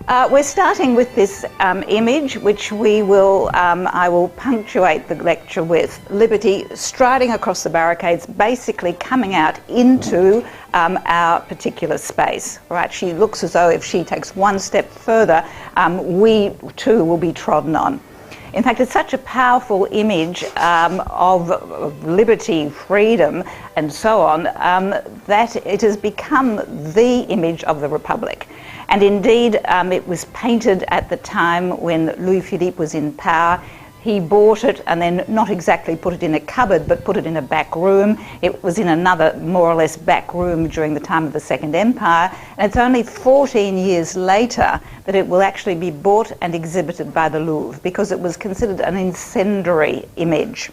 We're starting with this image, which I will punctuate the lecture with. Liberty striding across the barricades, basically coming out into our particular space. Right? She looks as though if she takes one step further, we too will be trodden on. In fact, it's such a powerful image of liberty, freedom, and so on, that it has become the image of the Republic. And indeed, it was painted at the time when Louis Philippe was in power. He bought it and then not exactly put it in a cupboard, but put it in a back room. It was in another more or less back room during the time of the Second Empire. And it's only 14 years later that it will actually be bought and exhibited by the Louvre, because it was considered an incendiary image.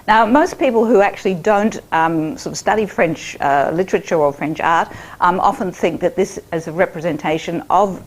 Now, most people who actually don't sort of study French literature or French art often think that this is a representation of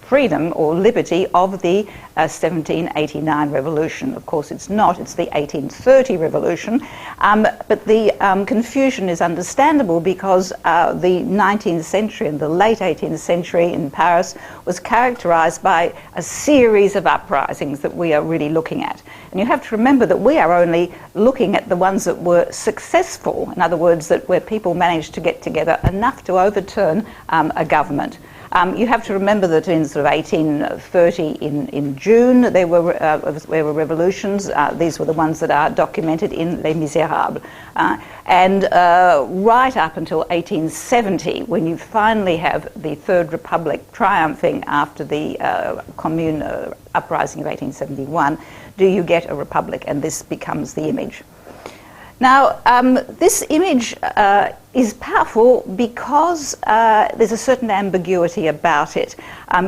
freedom or liberty of the 1789 revolution. Of course, it's not. It's the 1830 revolution. But the confusion is understandable because the 19th century and the late 18th century in Paris was characterized by a series of uprisings that we are really looking at. And you have to remember that we are only looking at the ones that were successful, in other words, where people managed to get together enough to overturn a government. You have to remember that in sort of 1830 in June there were revolutions. These were the ones that are documented in Les Miserables. And right up until 1870, when you finally have the Third Republic triumphing after the Commune uprising of 1871, do you get a republic, and this becomes the image. Now, this image is powerful because there's a certain ambiguity about it.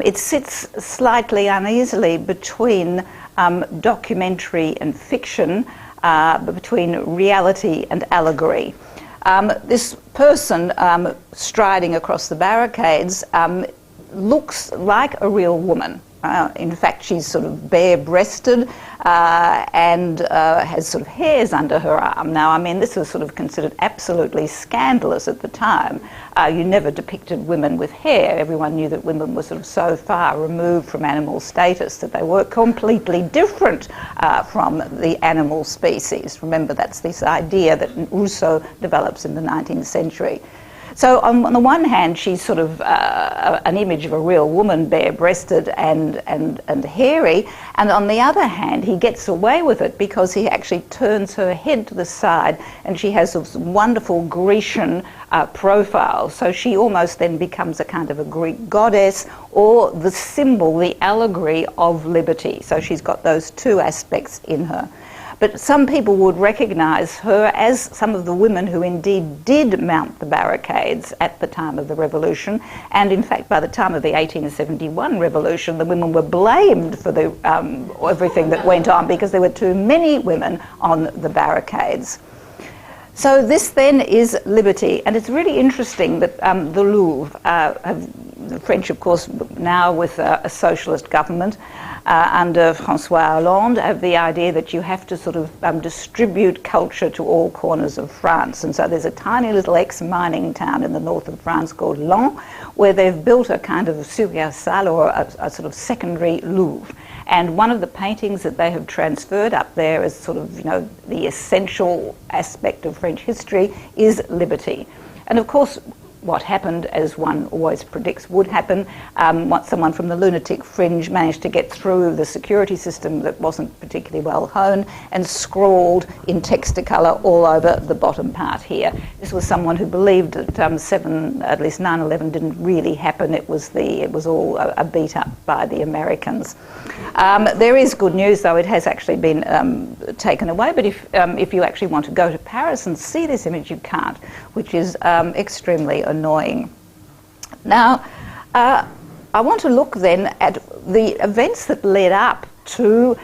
It sits slightly uneasily between documentary and fiction, between reality and allegory. This person striding across the barricades looks like a real woman. In fact, she's sort of bare-breasted and has sort of hairs under her arm. Now, I mean, this was sort of considered absolutely scandalous at the time. You never depicted women with hair. Everyone knew that women were sort of so far removed from animal status that they were completely different from the animal species. Remember, that's this idea that Rousseau develops in the 19th century. So on the one hand, she's sort of an image of a real woman, bare-breasted and hairy, and on the other hand, he gets away with it because he actually turns her head to the side, and she has this wonderful Grecian profile. So she almost then becomes a kind of a Greek goddess, or the symbol, the allegory of liberty. So she's got those two aspects in her. But some people would recognise her as some of the women who indeed did mount the barricades at the time of the revolution. And in fact, by the time of the 1871 revolution, the women were blamed for everything that went on because there were too many women on the barricades. So this then is liberty. And it's really interesting that the Louvre, the French, of course, now with a socialist government, under François Hollande, have the idea that you have to sort of distribute culture to all corners of France. And so there's a tiny little ex-mining town in the north of France called Laon, where they've built a kind of succursale, or a sort of secondary Louvre. And one of the paintings that they have transferred up there as sort of, the essential aspect of French history is liberty. And of course, what happened, as one always predicts would happen, someone from the lunatic fringe managed to get through the security system that wasn't particularly well honed and scrawled in Technicolor all over the bottom part here. This was someone who believed that at least 9/11 didn't really happen. It was all a beat up by the Americans. There is good news, though. It has actually been taken away, but if you actually want to go to Paris and see this image, you can't, which is extremely annoying. Now, I want to look then at the events that led up to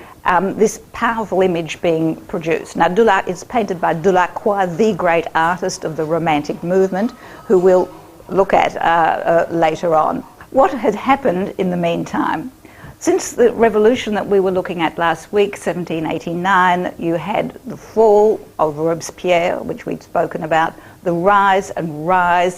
this powerful image being produced. Now, it's painted by Delacroix, the great artist of the Romantic movement, who we'll look at later on. What had happened in the meantime? Since the revolution that we were looking at last week, 1789, you had the fall of Robespierre, which we'd spoken about, the rise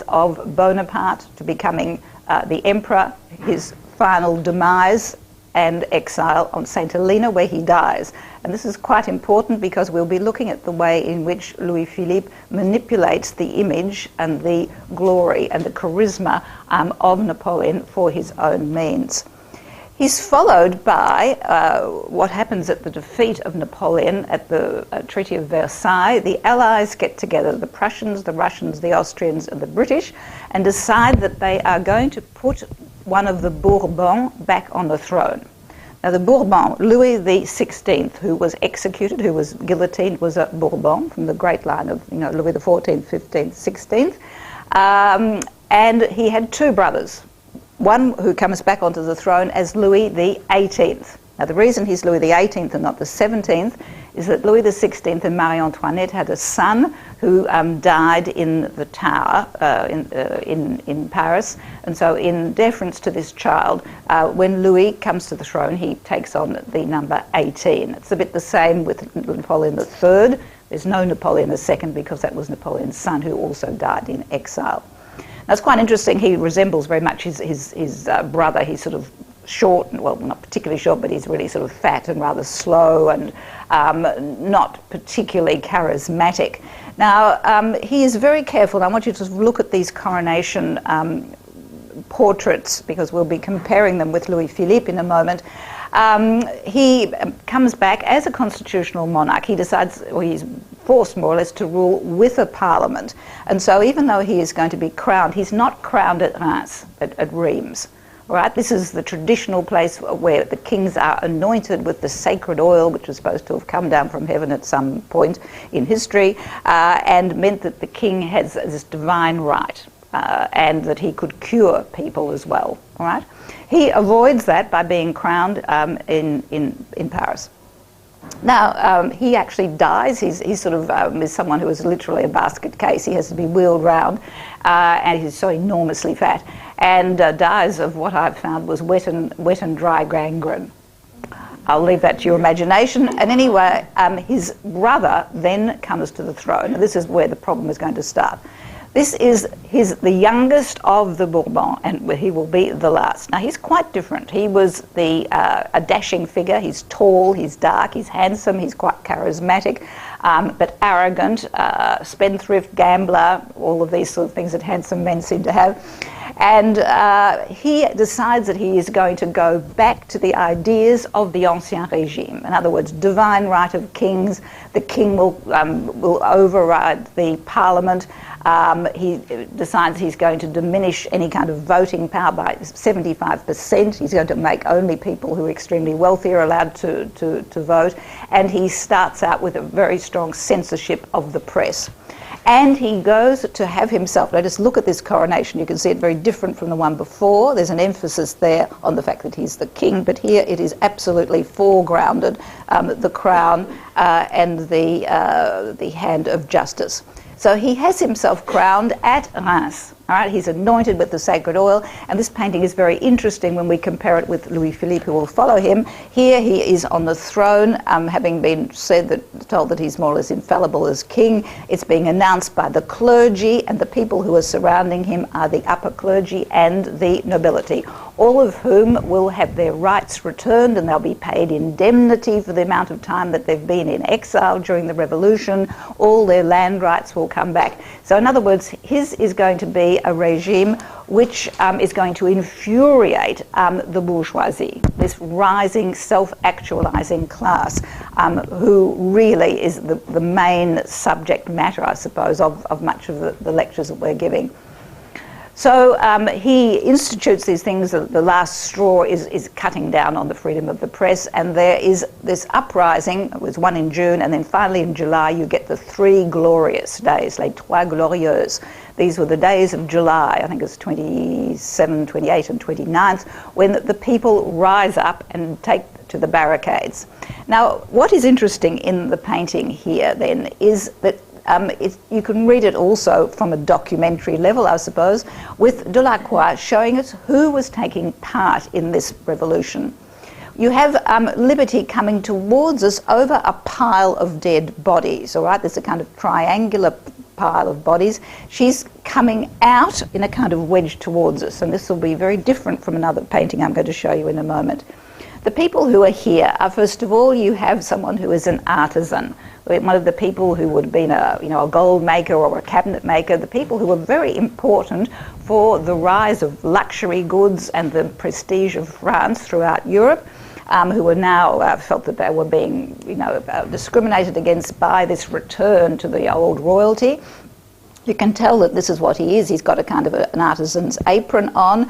of Bonaparte to becoming the emperor, his final demise and exile on St. Helena, where he dies. And this is quite important because we'll be looking at the way in which Louis-Philippe manipulates the image and the glory and the charisma of Napoleon for his own means. He's followed by what happens at the defeat of Napoleon at the Treaty of Versailles. The Allies get together, the Prussians, the Russians, the Austrians and the British, and decide that they are going to put one of the Bourbons back on the throne. Now the Bourbon, Louis XVI, who was executed, who was guillotined, was a Bourbon from the great line of Louis XIV, XV, XVI. And he had two brothers. One who comes back onto the throne as Louis XVIII. Now the reason he's Louis XVIII and not the 17th is that Louis XVI and Marie Antoinette had a son who died in the Tower in Paris, and so in deference to this child, when Louis comes to the throne, he takes on the number 18. It's a bit the same with Napoleon III. There's no Napoleon II because that was Napoleon's son who also died in exile. Now it's quite interesting, he resembles very much his brother. He's sort of short, well, not particularly short, but he's really sort of fat and rather slow and not particularly charismatic. Now, he is very careful, and I want you to look at these coronation portraits because we'll be comparing them with Louis-Philippe in a moment. He comes back as a constitutional monarch. He decides, or he's forced more or less to rule with a parliament. And so even though he is going to be crowned, he's not crowned at Reims, at Reims. Right? This is the traditional place where the kings are anointed with the sacred oil, which was supposed to have come down from heaven at some point in history, and meant that the king has this divine right, and that he could cure people as well. All right? He avoids that by being crowned in Paris. Now, he actually dies. He's sort of is someone who is literally a basket case. He has to be wheeled round, and he's so enormously fat, and dies of what I've found was wet and dry gangrene. I'll leave that to your imagination. And anyway, his brother then comes to the throne. And this is where the problem is going to start. This is the youngest of the Bourbons, and he will be the last. Now, he's quite different. He was a dashing figure. He's tall, he's dark, he's handsome, he's quite charismatic, but arrogant, spendthrift, gambler, all of these sort of things that handsome men seem to have. And he decides that he is going to go back to the ideas of the Ancien Régime. In other words, divine right of kings. The king will override the parliament. He decides he's going to diminish any kind of voting power by 75%. He's going to make only people who are extremely wealthy are allowed to vote. And he starts out with a very strong censorship of the press. And he goes to have himself, let us look at this coronation. You can see it very different from the one before. There's an emphasis there on the fact that he's the king, but here it is absolutely foregrounded, the crown and the hand of justice. So he has himself crowned at Reims. All right, he's anointed with the sacred oil, and this painting is very interesting when we compare it with Louis-Philippe, who will follow him. Here he is on the throne, having been told that he's more or less infallible as king. It's being announced by the clergy, and the people who are surrounding him are the upper clergy and the nobility, all of whom will have their rights returned, and they'll be paid indemnity for the amount of time that they've been in exile during the revolution. All their land rights will come back. So in other words, his is going to be a regime which is going to infuriate the bourgeoisie, this rising self-actualizing class, who really is the main subject matter, I suppose, of much of the lectures that we're giving. So he institutes these things. The last straw is cutting down on the freedom of the press, and there is this uprising. It was one in June, and then finally in July you get the 3 glorious days, les trois glorieuses. These were the days of July, I think it's 27, 28 and 29th, when the people rise up and take to the barricades. Now, what is interesting in the painting here then is that you can read it also from a documentary level, I suppose, with Delacroix showing us who was taking part in this revolution. You have liberty coming towards us over a pile of dead bodies, all right? There's a kind of triangular pile of bodies. She's coming out in a kind of wedge towards us, and this will be very different from another painting I'm going to show you in a moment. The people who are here are, first of all, you have someone who is an artisan, one of the people who would have been a gold maker or a cabinet maker, the people who were very important for the rise of luxury goods and the prestige of France throughout Europe, who were now felt that they were being discriminated against by this return to the old royalty. You can tell that this is what he is. He's got a kind of an artisan's apron on.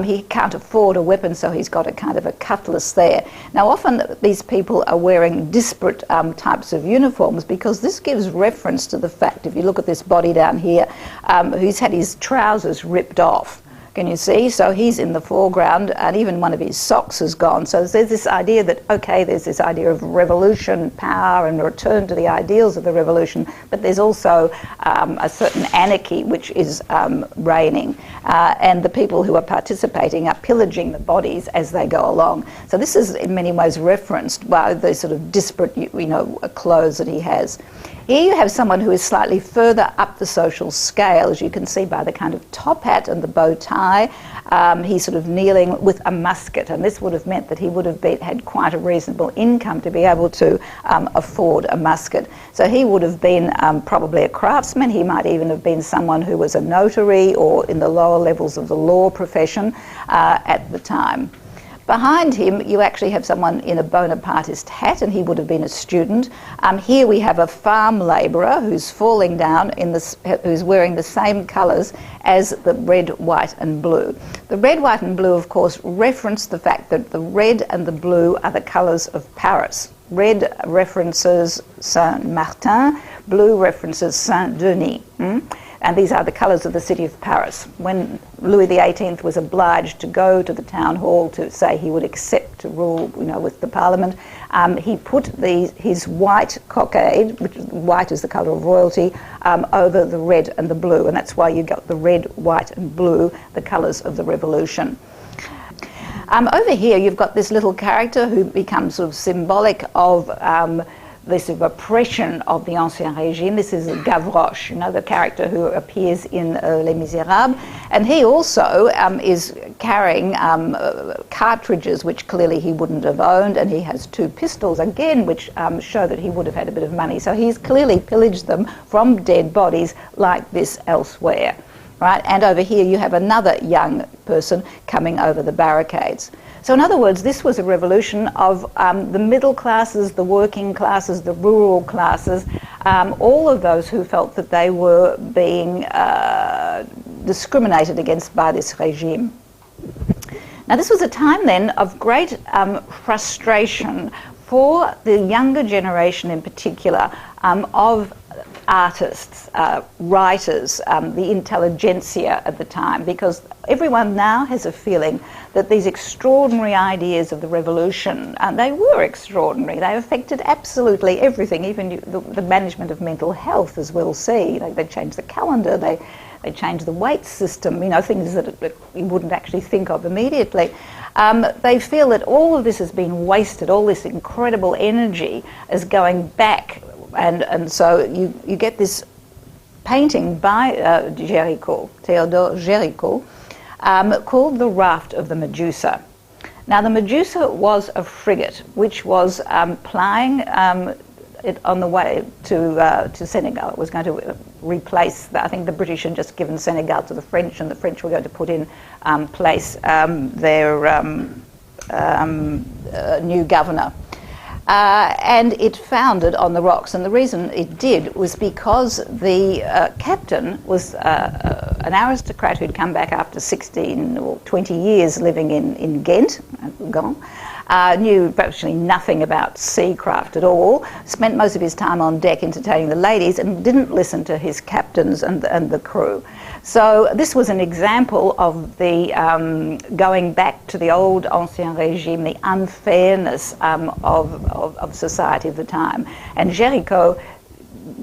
He can't afford a weapon, so he's got a kind of a cutlass there. Now, often these people are wearing disparate types of uniforms, because this gives reference to the fact, if you look at this body down here, he's had his trousers ripped off. Can you see? So he's in the foreground, and even one of his socks is gone. So there's this idea that, okay, there's this idea of revolution, power, and return to the ideals of the revolution, but there's also a certain anarchy which is reigning, and the people who are participating are pillaging the bodies as they go along. So this is in many ways referenced by the sort of disparate, clothes that he has. Here you have someone who is slightly further up the social scale, as you can see by the kind of top hat and the bow tie. He's sort of kneeling with a musket, and this would have meant that he would have had quite a reasonable income to be able to afford a musket. So he would have been probably a craftsman. He might even have been someone who was a notary or in the lower levels of the law profession at the time. Behind him, you actually have someone in a Bonapartist hat, and he would have been a student. Here we have a farm labourer who's falling down, who's wearing the same colours as the red, white and blue. The red, white and blue, of course, reference the fact that the red and the blue are the colours of Paris. Red references Saint-Martin, blue references Saint-Denis. And these are the colours of the city of Paris. When Louis XVIII was obliged to go to the town hall to say he would accept to rule, with the parliament, he put his white cockade, which white is the colour of royalty, over the red and the blue, and that's why you got the red, white and blue, the colours of the revolution. Over here you've got this little character who becomes sort of symbolic of this oppression of the Ancien Régime. This is Gavroche, the character who appears in Les Miserables, and he also is carrying cartridges which clearly he wouldn't have owned, and he has two pistols again which show that he would have had a bit of money. So he's clearly pillaged them from dead bodies like this elsewhere. Right? And over here you have another young person coming over the barricades. So in other words, this was a revolution of the middle classes, the working classes, the rural classes, all of those who felt that they were being discriminated against by this regime. Now this was a time then of great frustration for the younger generation in particular of artists, writers, the intelligentsia at the time, because everyone now has a feeling that these extraordinary ideas of the revolution, and they were extraordinary, they affected absolutely everything, even the management of mental health, as we'll see. They changed the calendar, they changed the weight system, things that you wouldn't actually think of immediately. They feel that all of this has been wasted, all this incredible energy is going back. And so you get this painting by Géricault, Théodore Géricault, called The Raft of the Medusa. Now the Medusa was a frigate which was plying it on the way to Senegal. It was going to replace, I think the British had just given Senegal to the French, and the French were going to put in place their new governor. And it foundered on the rocks, and the reason it did was because the captain was an aristocrat who'd come back after 16 or 20 years living in Ghent, knew virtually nothing about seacraft at all, spent most of his time on deck entertaining the ladies, and didn't listen to his captains and the crew. So this was an example of the going back to the old Ancien Régime, the unfairness of society of the time. And Géricault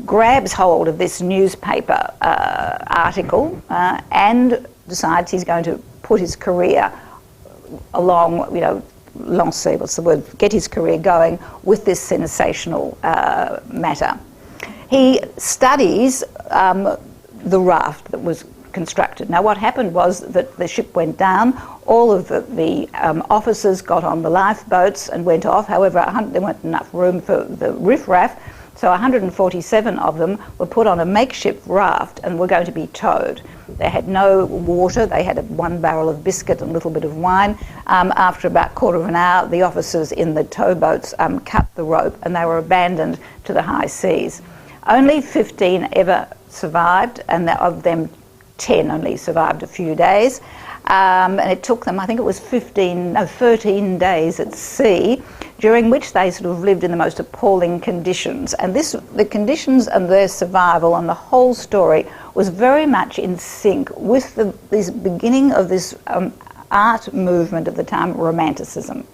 grabs hold of this newspaper article and decides he's going to put his career along, lancer, what's the word, get his career going with this sensational matter. He studies the raft that was constructed. Now what happened was that the ship went down, all of the officers got on the lifeboats and went off. However, there weren't enough room for the riffraff, so 147 of them were put on a makeshift raft and were going to be towed. They had no water, they had one barrel of biscuit and a little bit of wine. After about a quarter of an hour, the officers in the towboats cut the rope and they were abandoned to the high seas. Only 15 ever survived, and of them 10 only survived a few days. And it took them, I think it was 13 days at sea, during which they sort of lived in the most appalling conditions. And the conditions and their survival and the whole story was very much in sync with this beginning of this art movement of the time, Romanticism.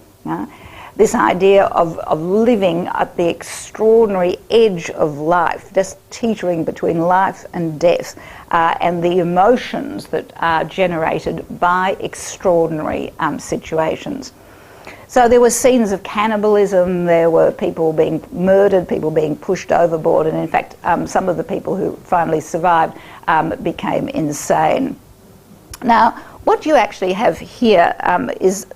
This idea of living at the extraordinary edge of life, just teetering between life and death, and the emotions that are generated by extraordinary situations. So there were scenes of cannibalism, there were people being murdered, people being pushed overboard, and in fact some of the people who finally survived became insane. Now, what you actually have here is,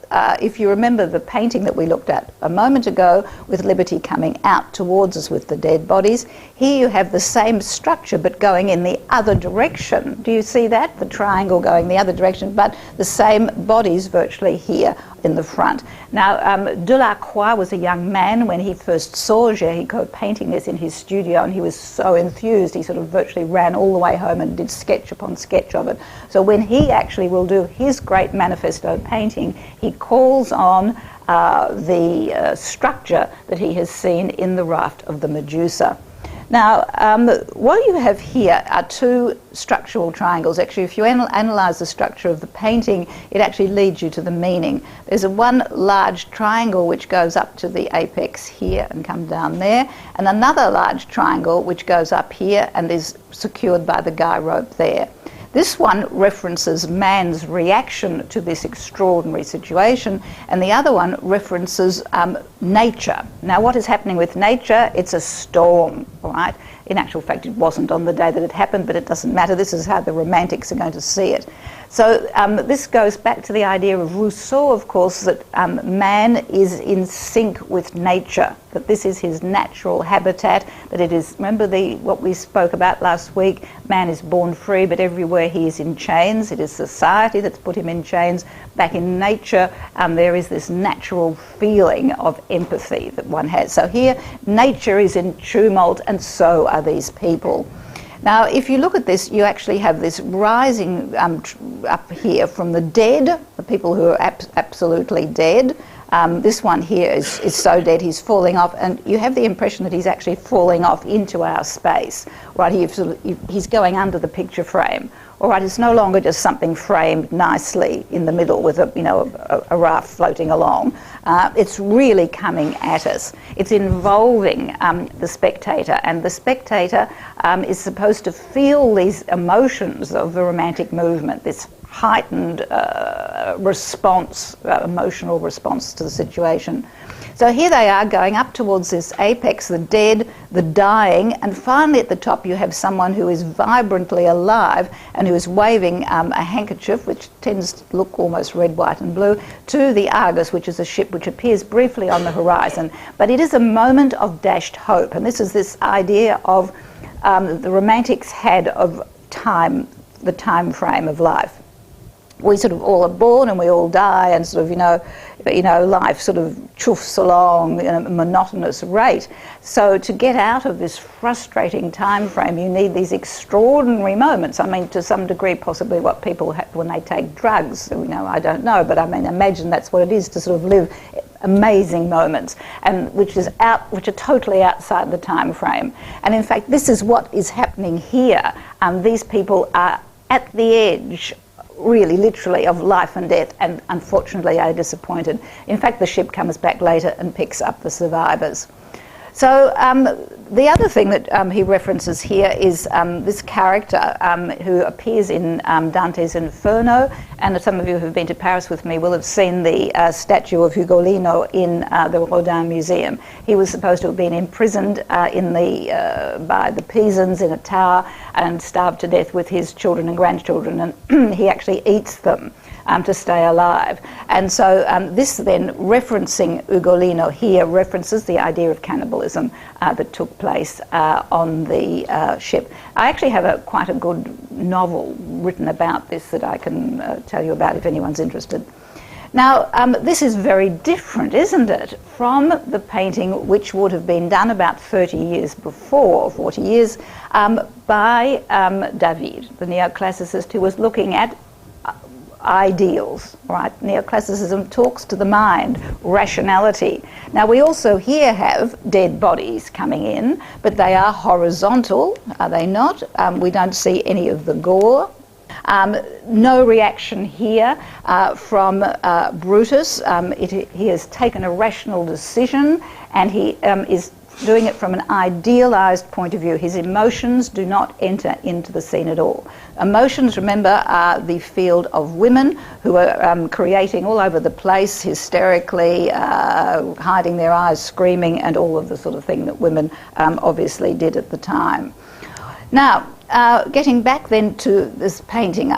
if you remember the painting that we looked at a moment ago with Liberty coming out towards us with the dead bodies, here you have the same structure but going in the other direction. Do you see that? The triangle going the other direction, but the same bodies virtually here in the front. Now, Delacroix was a young man when he first saw Géricault painting this in his studio, and he was so enthused he sort of virtually ran all the way home and did sketch upon sketch of it. So when he actually will do his great manifesto painting, he calls on the structure that he has seen in the raft of the Medusa. Now, what you have here are two structural triangles. Actually, if you analyse the structure of the painting, it actually leads you to the meaning. There's one large triangle which goes up to the apex here and comes down there, and another large triangle which goes up here and is secured by the guy rope there. This one references man's reaction to this extraordinary situation, and the other one references nature. Now, what is happening with nature? It's a storm, all right? In actual fact, it wasn't on the day that it happened, but it doesn't matter. This is how the Romantics are going to see it. So this goes back to the idea of Rousseau, of course, that man is in sync with nature, that this is his natural habitat, that it is, remember what we spoke about last week, man is born free, but everywhere he is in chains. It is society that's put him in chains. Back in nature, there is this natural feeling of empathy that one has. So here, nature is in tumult, and so are these people. Now, if you look at this, you actually have this rising up here from the dead, the people who are absolutely dead. This one here is so dead he's falling off, and you have the impression that he's actually falling off into our space, right? He's going under the picture frame. All right, it's no longer just something framed nicely in the middle with a raft floating along. It's really coming at us. It's involving the spectator, and the spectator is supposed to feel these emotions of the Romantic movement, this heightened response, emotional response to the situation. So here they are going up towards this apex, the dead, the dying, and finally at the top you have someone who is vibrantly alive and who is waving a handkerchief, which tends to look almost red, white and blue, to the Argus, which is a ship which appears briefly on the horizon. But it is a moment of dashed hope, and this is this idea of the Romantics had of time, the time frame of life. We sort of all are born and we all die, and sort of, life sort of chuffs along in a monotonous rate. So to get out of this frustrating time frame, you need these extraordinary moments. I mean, to some degree, possibly what people have when they take drugs. I don't know, but I mean, imagine that's what it is to sort of live amazing moments, and which are totally outside the time frame. And in fact, this is what is happening here. These people are at the edge, really literally, of life and death, and unfortunately are disappointed. In fact, the ship comes back later and picks up the survivors. So the other thing that he references here is this character who appears in Dante's Inferno, and some of you who have been to Paris with me will have seen the statue of Ugolino in the Rodin Museum. He was supposed to have been imprisoned by the Pisans in a tower and starved to death with his children and grandchildren, and he actually eats them to stay alive. And so this then, referencing Ugolino here, references the idea of cannibalism that took place on the ship. I actually have quite a good novel written about this that I can tell you about if anyone's interested. Now, this is very different, isn't it, from the painting which would have been done about 30 years before, 40 years, by David, the neoclassicist, who was looking at ideals, right? Neoclassicism talks to the mind, rationality. Now, we also here have dead bodies coming in, but they are horizontal, are they not? We don't see any of the gore. No reaction here from Brutus. He has taken a rational decision, and he is doing it from an idealised point of view. His emotions do not enter into the scene at all. Emotions, remember, are the field of women who are creating all over the place, hysterically, hiding their eyes, screaming, and all of the sort of thing that women obviously did at the time. Now, getting back then to this painting,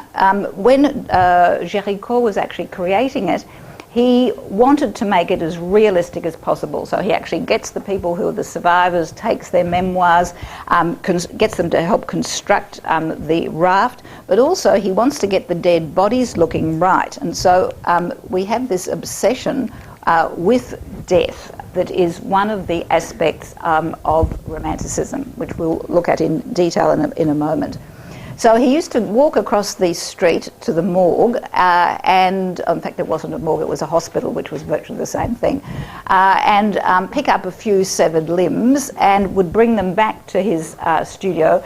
when Géricault was actually creating it, he wanted to make it as realistic as possible. So he actually gets the people who are the survivors, takes their memoirs, gets them to help construct the raft, but also he wants to get the dead bodies looking right. And so we have this obsession with death that is one of the aspects of Romanticism, which we'll look at in detail in a moment. So he used to walk across the street to the morgue, and in fact it wasn't a morgue, it was a hospital, which was virtually the same thing, and pick up a few severed limbs and would bring them back to his studio.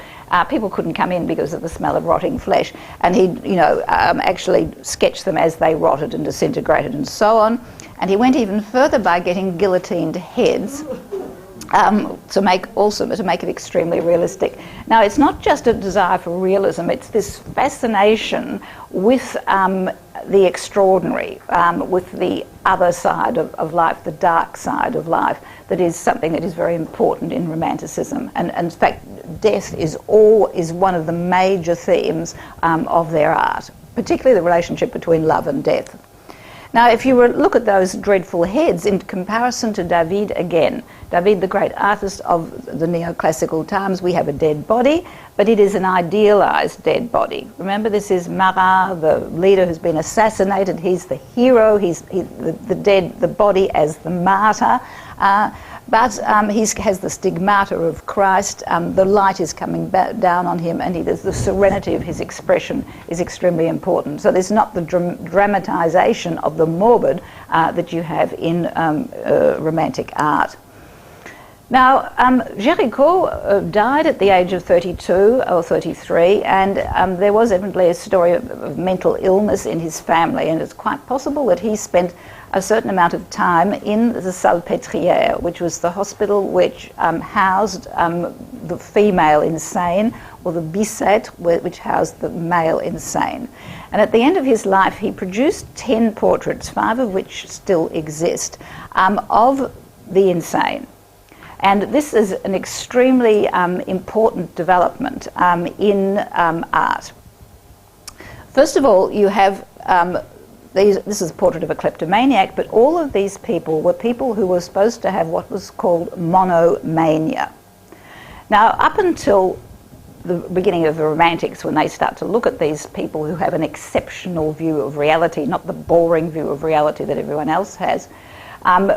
People couldn't come in because of the smell of rotting flesh, and he'd actually sketch them as they rotted and disintegrated and so on. And he went even further by getting guillotined heads to make it extremely realistic. Now, it's not just a desire for realism, it's this fascination with the extraordinary, with the other side of life, the dark side of life, that is something that is very important in Romanticism. And in fact, death is one of the major themes of their art, particularly the relationship between love and death. Now, if you look at those dreadful heads in comparison to David again, David, the great artist of the neoclassical times, we have a dead body, but it is an idealised dead body. Remember, this is Marat, the leader who's been assassinated. He's the hero. He's the body as the martyr. But he has the stigmata of Christ. The light is coming down on him, and the serenity of his expression is extremely important. So there's not the dramatisation of the morbid that you have in Romantic art. Now, Géricault died at the age of 32 or 33, and there was evidently a story of mental illness in his family, and it's quite possible that he spent a certain amount of time in the Salpêtrière, which was the hospital which housed the female insane, or the Bicêtre, which housed the male insane. And at the end of his life, he produced 10 portraits, 5 of which still exist, of the insane. And this is an extremely important development in art. First of all, you have this is a portrait of a kleptomaniac, but all of these people were people who were supposed to have what was called monomania. Now, up until the beginning of the Romantics, when they start to look at these people who have an exceptional view of reality, not the boring view of reality that everyone else has,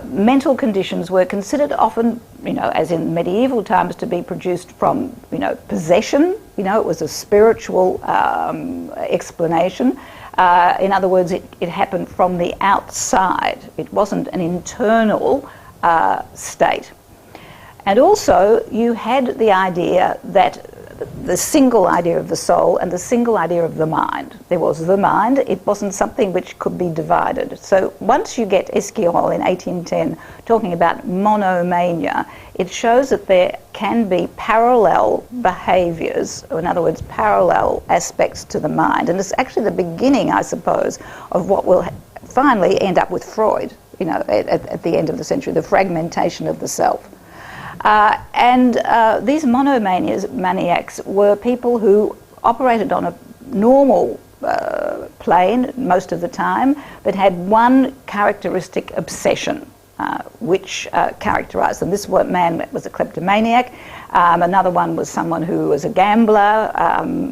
mental conditions were considered often, as in medieval times, to be produced from, possession. It was a spiritual explanation. In other words, it happened from the outside. It wasn't an internal state. And also, you had the idea that the single idea of the soul and the single idea of the mind. There was the mind, it wasn't something which could be divided. So once you get Esquirol in 1810 talking about monomania, it shows that there can be parallel behaviours, or in other words, parallel aspects to the mind. And it's actually the beginning, I suppose, of what will finally end up with Freud, you know, at the end of the century, the fragmentation of the self. These monomaniacs were people who operated on a normal plane most of the time, but had one characteristic obsession which characterised them. This man was a kleptomaniac. Another one was someone who was a gambler.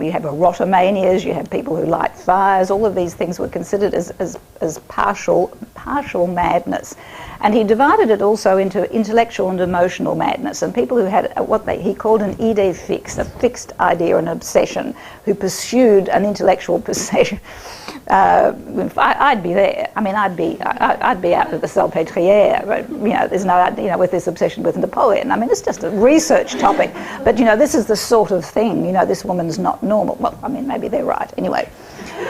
You have erotomanias, you have people who light fires. All of these things were considered as partial madness. And he divided it also into intellectual and emotional madness, and people who had what he called an idée fixe, a fixed idea, an obsession, who pursued an intellectual possession. I'd be there. I mean, I'd be out at the Salpêtrière, but, you know, there's no, you know, with this obsession with Napoleon. I mean, it's just a research topic, but, you know, this is the sort of thing, you know, this woman's not normal. Well, I mean, maybe they're right. Anyway.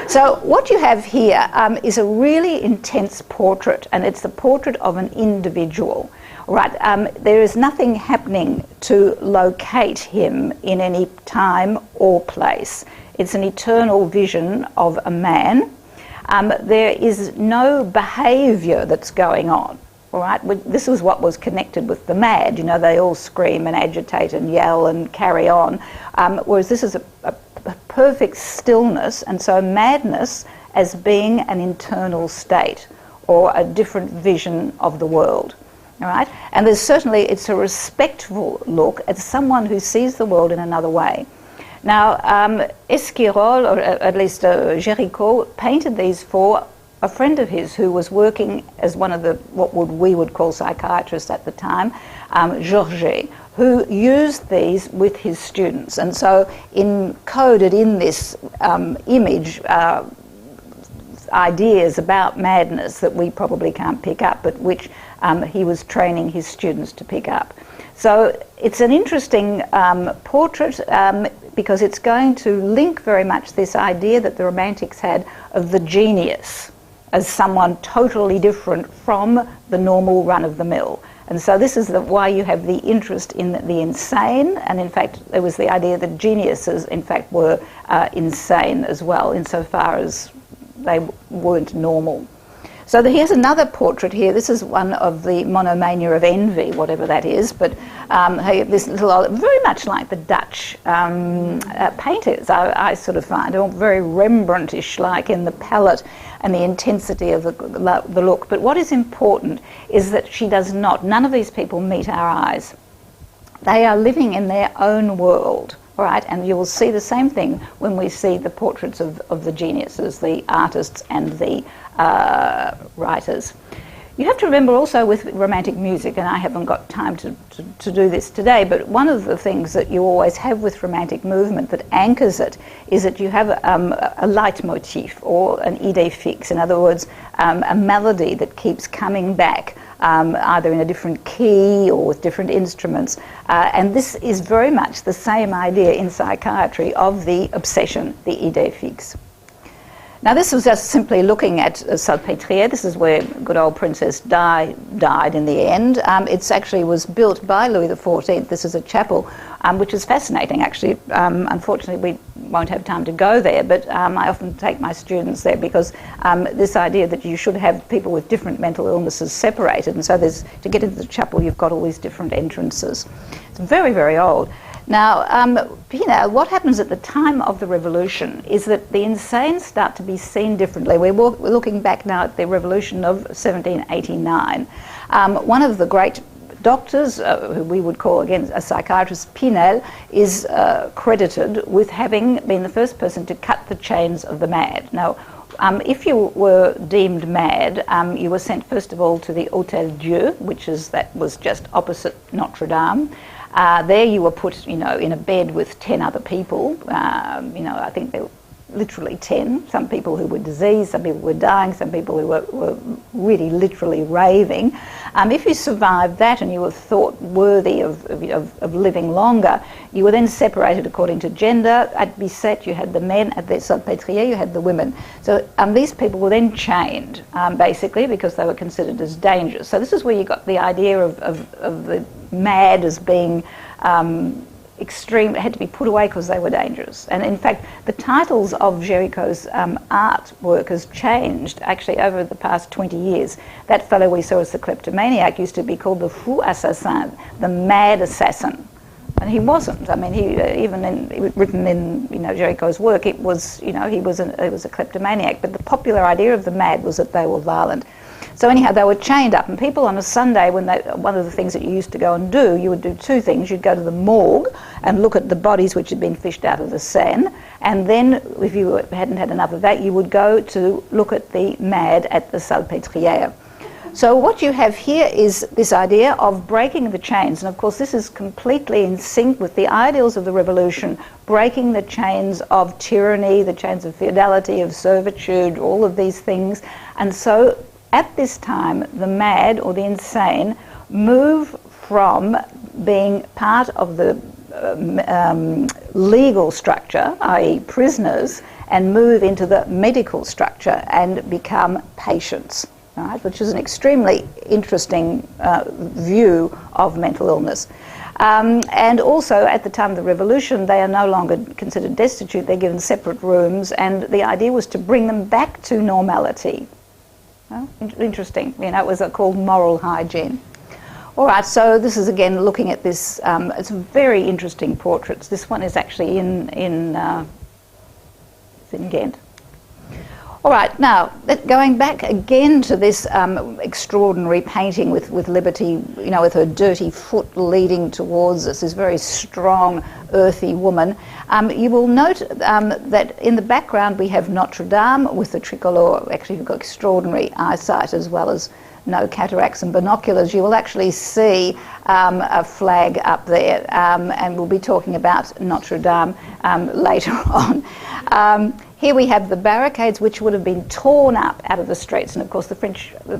So what you have here is a really intense portrait, and it's the portrait of an individual. Right, there is nothing happening to locate him in any time or place. It's an eternal vision of a man. There is no behaviour that's going on. All right, this was what was connected with the mad. You know, they all scream and agitate and yell and carry on, whereas this is a perfect stillness, and so madness as being an internal state or a different vision of the world. All right, and there's certainly, it's a respectful look at someone who sees the world in another way. Now, Esquirol, or at least Géricault, painted these for a friend of his who was working as one of the we would call psychiatrists at the time, Georget, who used these with his students. And so encoded in this image ideas about madness that we probably can't pick up, but which he was training his students to pick up. So it's an interesting portrait because it's going to link very much this idea that the Romantics had of the genius as someone totally different from the normal run-of-the-mill. And so this is why you have the interest in the insane, and in fact there was the idea that geniuses in fact were insane as well, insofar as they weren't normal. So here's another portrait here. This is one of the monomania of envy, whatever that is, but this little, very much like the Dutch painters, I sort of find, all very Rembrandtish, like in the palette and the intensity of the look. But what is important is that she does not, none of these people meet our eyes. They are living in their own world. All right, and you will see the same thing when we see the portraits of the geniuses, the artists and the writers. You have to remember also with Romantic music, and I haven't got time to do this today, but one of the things that you always have with Romantic movement that anchors it is that you have a leitmotif or an idée fixe, in other words, a melody that keeps coming back, either in a different key or with different instruments. And this is very much the same idea in psychiatry of the obsession, the idée fixe. Now this was just simply looking at Salpêtrière. This is where good old Princess Di died in the end. It actually was built by Louis XIV. This is a chapel which is fascinating actually. Unfortunately we won't have time to go there, but I often take my students there because this idea that you should have people with different mental illnesses separated, and so to get into the chapel you've got all these different entrances. It's very, very old. Now, you know, what happens at the time of the revolution is that the insane start to be seen differently. We're looking back now at the revolution of 1789. One of the great doctors, who we would call again a psychiatrist, Pinel, is credited with having been the first person to cut the chains of the mad. Now, if you were deemed mad, you were sent first of all to the Hôtel Dieu, that was just opposite Notre Dame. There you were put, you know, in a bed with 10 other people. You know, I think there were literally 10. Some people who were diseased, some people were dying, some people who were really literally raving. If you survived that and you were thought worthy of living longer, you were then separated according to gender. At Bicêtre, you had the men. At the Salpêtrière, you had the women. So these people were then chained, basically, because they were considered as dangerous. So this is where you got the idea of the mad as being extreme. It had to be put away because they were dangerous. And in fact, the titles of Géricault's artwork has changed actually over the past 20 years. That fellow we saw as the kleptomaniac used to be called the fou assassin, the mad assassin. And he wasn't. I mean, he written in Géricault's work, it was he was a kleptomaniac. But the popular idea of the mad was that they were violent. So anyhow, they were chained up, and people on a Sunday, one of the things that you used to go and do, you would do two things. You'd go to the morgue and look at the bodies which had been fished out of the Seine, and then, if you hadn't had enough of that, you would go to look at the mad at the Salpêtrière. So what you have here is this idea of breaking the chains, and of course this is completely in sync with the ideals of the revolution, breaking the chains of tyranny, the chains of feudality, of servitude, all of these things. And so at this time, the mad or the insane move from being part of the legal structure, i.e. prisoners, and move into the medical structure and become patients, right? Which is an extremely interesting view of mental illness. And also, at the time of the revolution, they are no longer considered destitute. They're given separate rooms, and the idea was to bring them back to normality. Interesting. It was called moral hygiene. All right, so this is again looking at this. It's very interesting portraits. This one is actually in Ghent. All right, now going back again to this extraordinary painting with Liberty, with her dirty foot leading towards us, this very strong, earthy woman. You will note that in the background we have Notre Dame with the tricolour. Actually, you've got extraordinary eyesight as well as no cataracts and binoculars. You will actually see a flag up there, and we'll be talking about Notre Dame later on. Here we have the barricades, which would have been torn up out of the streets. And of course, the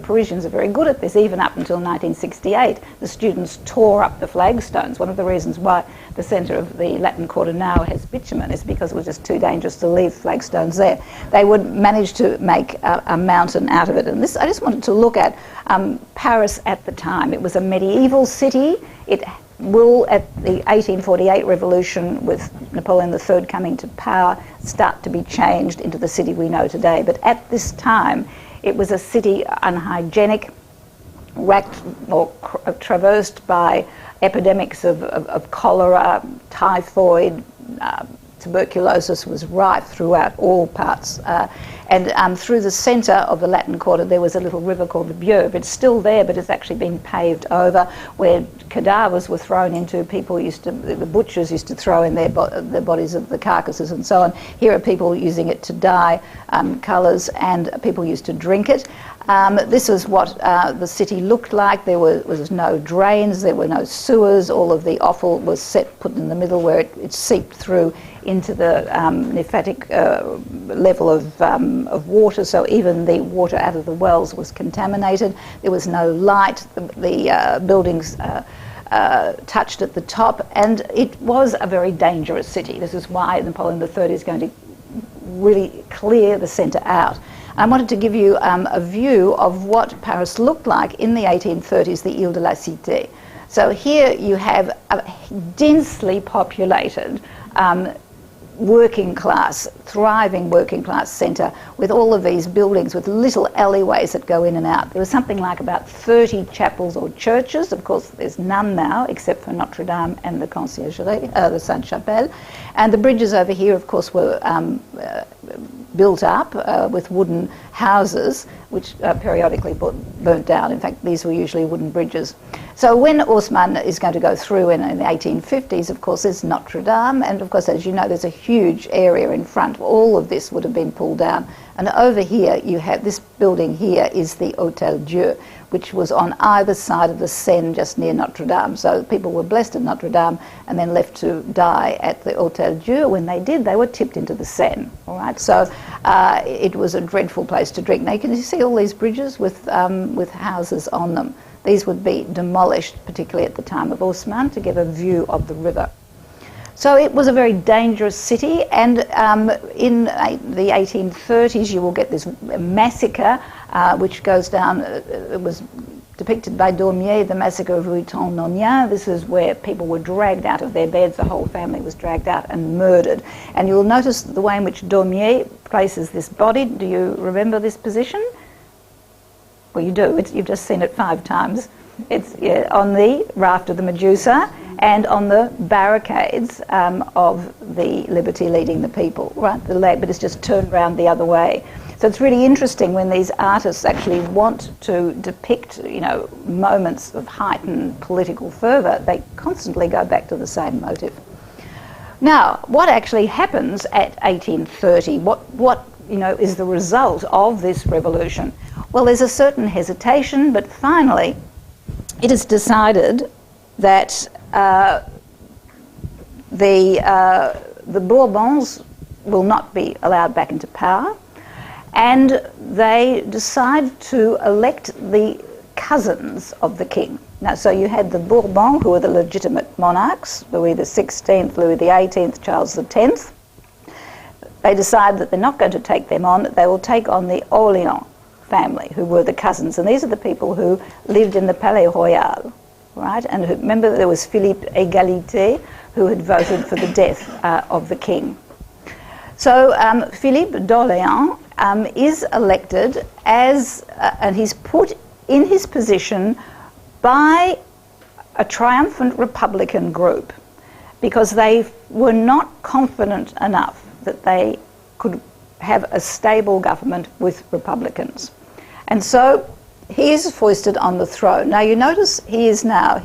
Parisians are very good at this. Even up until 1968, the students tore up the flagstones. One of the reasons why the centre of the Latin Quarter now has bitumen is because it was just too dangerous to leave flagstones there. They would manage to make a mountain out of it. And this, I just wanted to look at Paris at the time. It was a medieval city. It will, at the 1848 revolution, with Napoleon III coming to power, start to be changed into the city we know today. But at this time, it was a city unhygienic, racked or traversed by epidemics of cholera, typhoid, tuberculosis was rife throughout all parts. And through the centre of the Latin Quarter, there was a little river called the Bieu. It's still there, but it's actually been paved over, where cadavers were thrown into. The butchers used to throw in their bodies of the carcasses and so on. Here are people using it to dye colours, and people used to drink it. This is what the city looked like. There was no drains, there were no sewers. All of the offal was put in the middle, where it seeped through into the lymphatic level of water, so even the water out of the wells was contaminated. There was no light. The buildings touched at the top, and it was a very dangerous city. This is why Napoleon III is going to really clear the centre out. I wanted to give you a view of what Paris looked like in the 1830s, the Ile de la Cité. So here you have a densely populated working class, thriving working class centre with all of these buildings with little alleyways that go in and out. There was something like about 30 chapels or churches. Of course, there's none now except for Notre Dame and the Conciergerie, the Sainte-Chapelle. And the bridges over here, of course, were built up with wooden houses, which periodically burnt down. In fact, these were usually wooden bridges. So when Haussmann is going to go through in the 1850s, of course, there's Notre Dame, and of course, as you know, there's a huge area in front. All of this would have been pulled down. And over here, you have this building here is the Hôtel Dieu, which was on either side of the Seine, just near Notre Dame. So people were blessed at Notre Dame and then left to die at the Hôtel Dieu. When they did, they were tipped into the Seine. All right, so it was a dreadful place to drink. Now you can see all these bridges with houses on them. these would be demolished, particularly at the time of Osman, to give a view of the river. So it was a very dangerous city, and in the 1830s you will get this massacre which goes down, it was depicted by Daumier, the massacre of Rue Tournonia. This is where people were dragged out of their beds, the whole family was dragged out and murdered. And you'll notice the way in which Daumier places this body. Do you remember this position? Well, you do. You've just seen it 5 times. It's on the raft of the Medusa and on the barricades of the Liberty leading the people, right? But it's just turned around the other way. So it's really interesting when these artists actually want to depict, moments of heightened political fervour, they constantly go back to the same motive. Now, what actually happens at 1830? What is the result of this revolution? Well, there's a certain hesitation, but finally it is decided that the Bourbons will not be allowed back into power, and they decide to elect the cousins of the king. Now, so you had the Bourbons, who were the legitimate monarchs, Louis XVI, Louis XVIII, Charles X. They decide that they're not going to take them on, they will take on the Orléans family, who were the cousins, and these are the people who lived in the Palais Royal, right? And remember, there was Philippe Égalité, who had voted for the death of the king. So Philippe d'Orléans is elected as, and he's put in his position by a triumphant Republican group, because they were not confident enough that they could have a stable government with Republicans. And so he is foisted on the throne. Now you notice he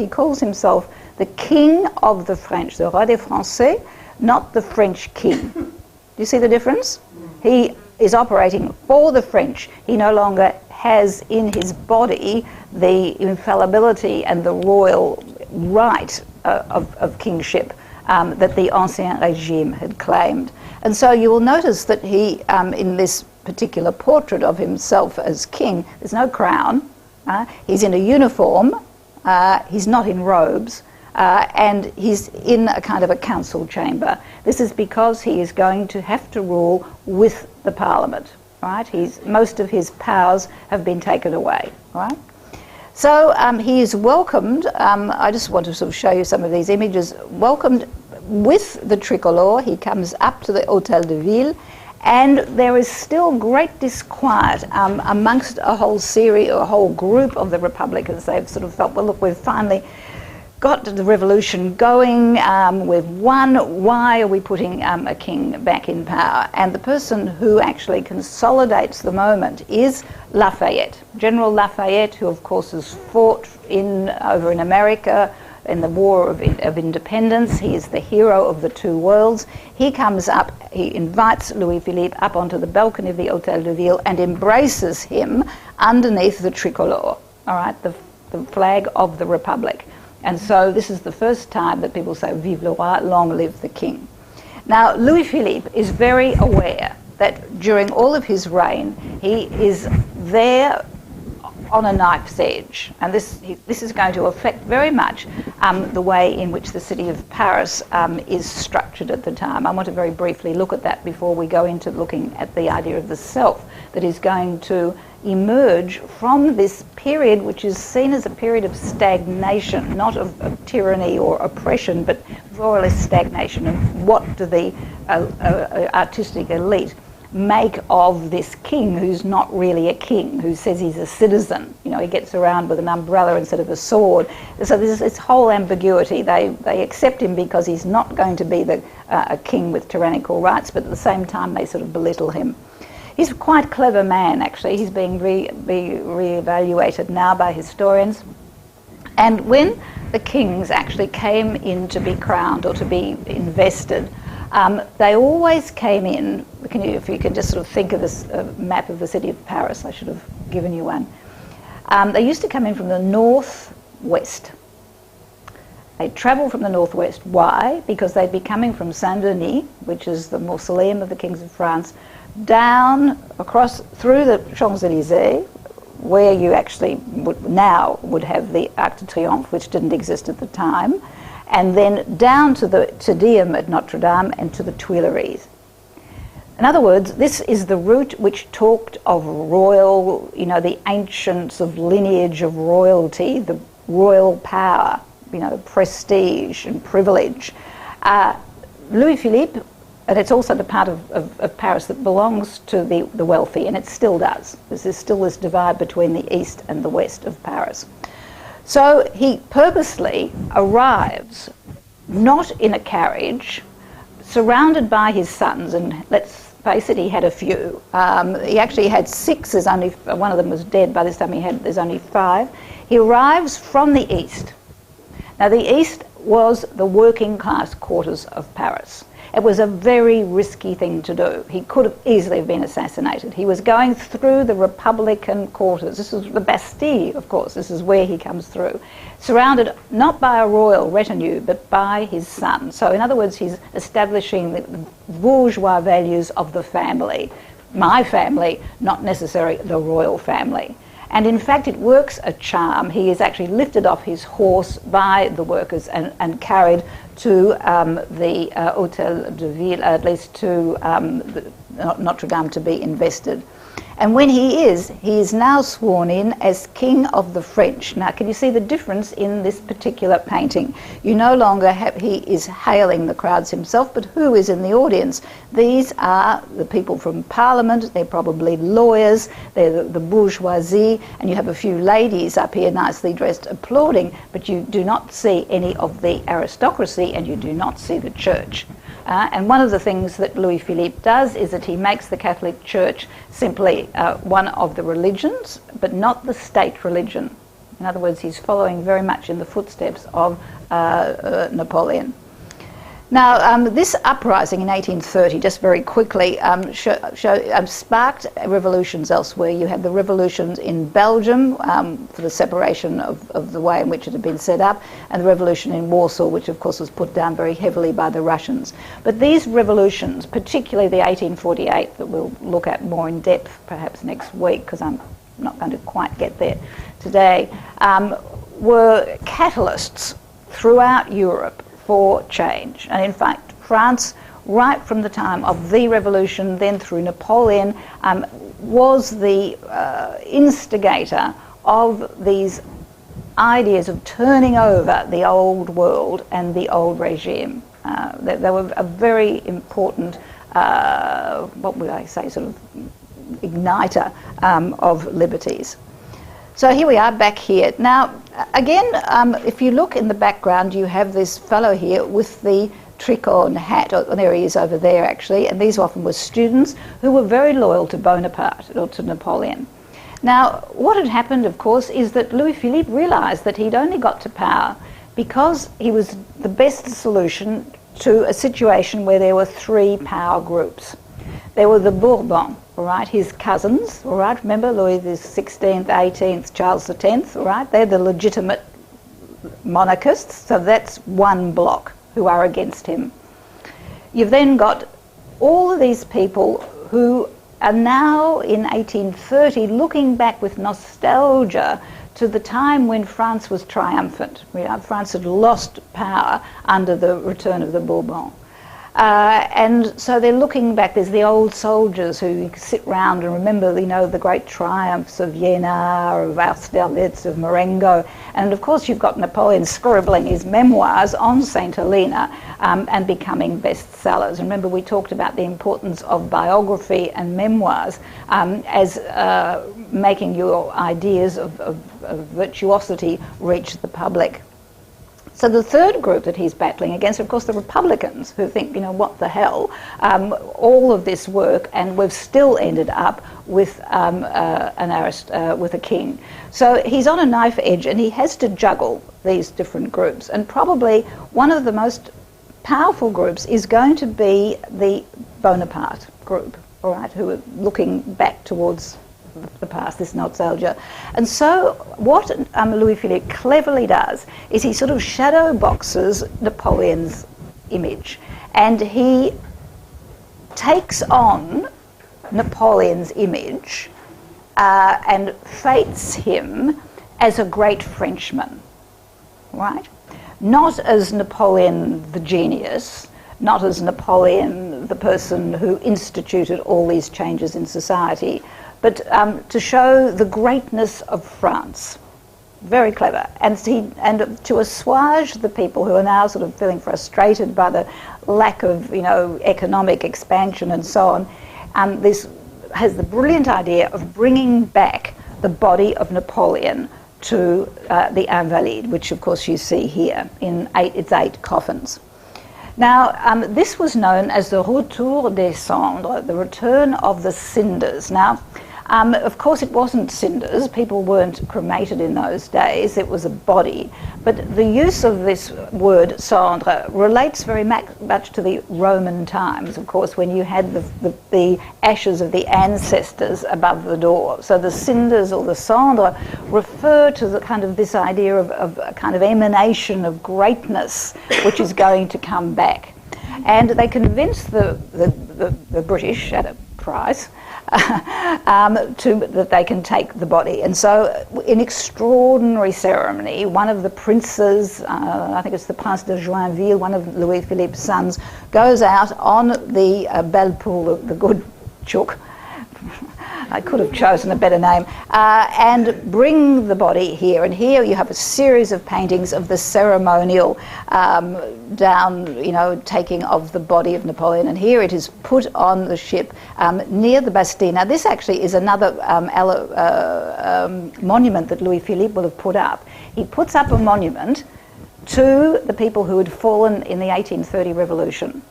calls himself the King of the French, the Roi des Français, not the French King. Do you see the difference? He is operating for the French. He no longer has in his body the infallibility and the royal right of kingship that the Ancien Régime had claimed. And so you will notice that he, in this particular portrait of himself as king, there's no crown, he's in a uniform, he's not in robes, and he's in a kind of a council chamber. This is because he is going to have to rule with the parliament, right? Most of his powers have been taken away, right? So he is welcomed, I just want to sort of show you some of these images, welcomed with the tricolour. He comes up to the Hôtel de Ville, and there is still great disquiet amongst a whole series, or a whole group of the Republicans. They've sort of felt, well, look, we've finally got the revolution going, we've won, why are we putting a king back in power? And the person who actually consolidates the moment is Lafayette, General Lafayette, who of course has fought over in America in the War of Independence. He is the hero of the two worlds. He comes up, he invites Louis-Philippe up onto the balcony of the Hôtel de Ville and embraces him underneath the tricolour, all right, the flag of the Republic. And so this is the first time that people say, Vive le roi, long live the king. Now, Louis-Philippe is very aware that during all of his reign, he is there on a knife's edge. And this is going to affect very much the way in which the city of Paris is structured at the time. I want to very briefly look at that before we go into looking at the idea of the self that is going to emerge from this period, which is seen as a period of stagnation, not of tyranny or oppression, but more or less stagnation. And what do the artistic elite make of this king who's not really a king, who says he's a citizen? You know, he gets around with an umbrella instead of a sword. So there's this whole ambiguity. They accept him because he's not going to be a king with tyrannical rights, but at the same time they sort of belittle him. He's a quite clever man, actually. He's being re-evaluated now by historians. And when the kings actually came in to be crowned or to be invested, they always came in, if you can just sort of think of this map of the city of Paris, I should have given you one. They used to come in from the northwest. They travel from the northwest. Why? Because they'd be coming from Saint-Denis, which is the mausoleum of the kings of France, down across through the Champs-Élysées, where you actually now would have the Arc de Triomphe, which didn't exist at the time, and then down to the Te Deum at Notre Dame and to the Tuileries. In other words, this is the route which talked of royal, the ancient sort of lineage of royalty, the royal power, prestige and privilege. Louis-Philippe, and it's also the part of Paris that belongs to the wealthy, and it still does. There's still this divide between the east and the west of Paris. So he purposely arrives not in a carriage, surrounded by his sons, and let's face it, he had a few. He actually had 6. There's only one of them was dead by this time. There's only 5. He arrives from the east. Now, the east was the working class quarters of Paris. It was a very risky thing to do. He could have easily been assassinated. He was going through the Republican quarters. This is the Bastille, of course. This is where he comes through. Surrounded not by a royal retinue, but by his son. So, in other words, he's establishing the bourgeois values of the family. My family, not necessarily the royal family. And in fact, it works a charm. He is actually lifted off his horse by the workers and carried to the Hôtel de Ville, at least to Notre Dame, to be invested. And when he is now sworn in as King of the French. Now, can you see the difference in this particular painting? You no longer he is hailing the crowds himself, but who is in the audience? These are the people from Parliament. They're probably lawyers. They're the bourgeoisie, and you have a few ladies up here nicely dressed applauding, but you do not see any of the aristocracy, and you do not see the church. And one of the things that Louis-Philippe does is that he makes the Catholic Church simply one of the religions, but not the state religion. In other words, he's following very much in the footsteps of Napoleon. Now, this uprising in 1830, just very quickly, sparked revolutions elsewhere. You had the revolutions in Belgium for the separation of the way in which it had been set up, and the revolution in Warsaw, which of course was put down very heavily by the Russians. But these revolutions, particularly the 1848, that we'll look at more in depth perhaps next week, because I'm not going to quite get there today, were catalysts throughout Europe for change. And in fact, France, right from the time of the revolution, then through Napoleon, was the instigator of these ideas of turning over the old world and the old regime. They were a very important, what would I say, sort of igniter of liberties. So here we are back here. Now, again, if you look in the background, you have this fellow here with the tricorn hat. Oh, there he is over there, actually. And these often were students who were very loyal to Bonaparte or to Napoleon. Now, what had happened, of course, is that Louis-Philippe realised that he'd only got to power because he was the best solution to a situation where there were 3 power groups. There were the Bourbons, all right, his cousins, all right, remember Louis the 16th, 18th, Charles X, all right, they're the legitimate monarchists, so that's one block who are against him. You've then got all of these people who are now in 1830 looking back with nostalgia to the time when France was triumphant. France had lost power under the return of the Bourbons. And so they're looking back. There's the old soldiers who sit round and remember, the great triumphs of Jena, of Austerlitz, of Marengo. And of course, you've got Napoleon scribbling his memoirs on St. Helena and becoming bestsellers. Remember, we talked about the importance of biography and memoirs as making your ideas of virtuosity reach the public. So the third group that he's battling against, of course, the Republicans, who think, what the hell, all of this work, and we've still ended up with with a king. So he's on a knife edge, and he has to juggle these different groups. And probably one of the most powerful groups is going to be the Bonaparte group, all right, who are looking back towards the past, this nostalgia. And so what Louis-Philippe cleverly does is he sort of shadow boxes Napoleon's image, and he takes on Napoleon's image and fates him as a great Frenchman, right? Not as Napoleon the genius, not as Napoleon the person who instituted all these changes in society, but to show the greatness of France. Very clever. And to assuage the people who are now sort of feeling frustrated by the lack of, economic expansion and so on, this has the brilliant idea of bringing back the body of Napoleon to the Invalides, which of course you see here in its 8 coffins. Now, this was known as the retour des cendres, the return of the cinders. Now, of course it wasn't cinders, people weren't cremated in those days, it was a body, but the use of this word cendre relates very much to the Roman times, of course, when you had the ashes of the ancestors above the door. So the cinders or the cendre refer to the kind of this idea of a kind of emanation of greatness which is going to come back. And they convinced the British at a price that they can take the body. And so in extraordinary ceremony, one of the princes, I think it's the Prince de Joinville, one of Louis Philippe's sons, goes out on the belle poule, the good chook, I could have chosen a better name, and bring the body here. And here you have a series of paintings of the ceremonial taking of the body of Napoleon. And here it is put on the ship near the Bastille. Now this actually is another monument that Louis Philippe will have put up. He puts up a monument to the people who had fallen in the 1830 revolution,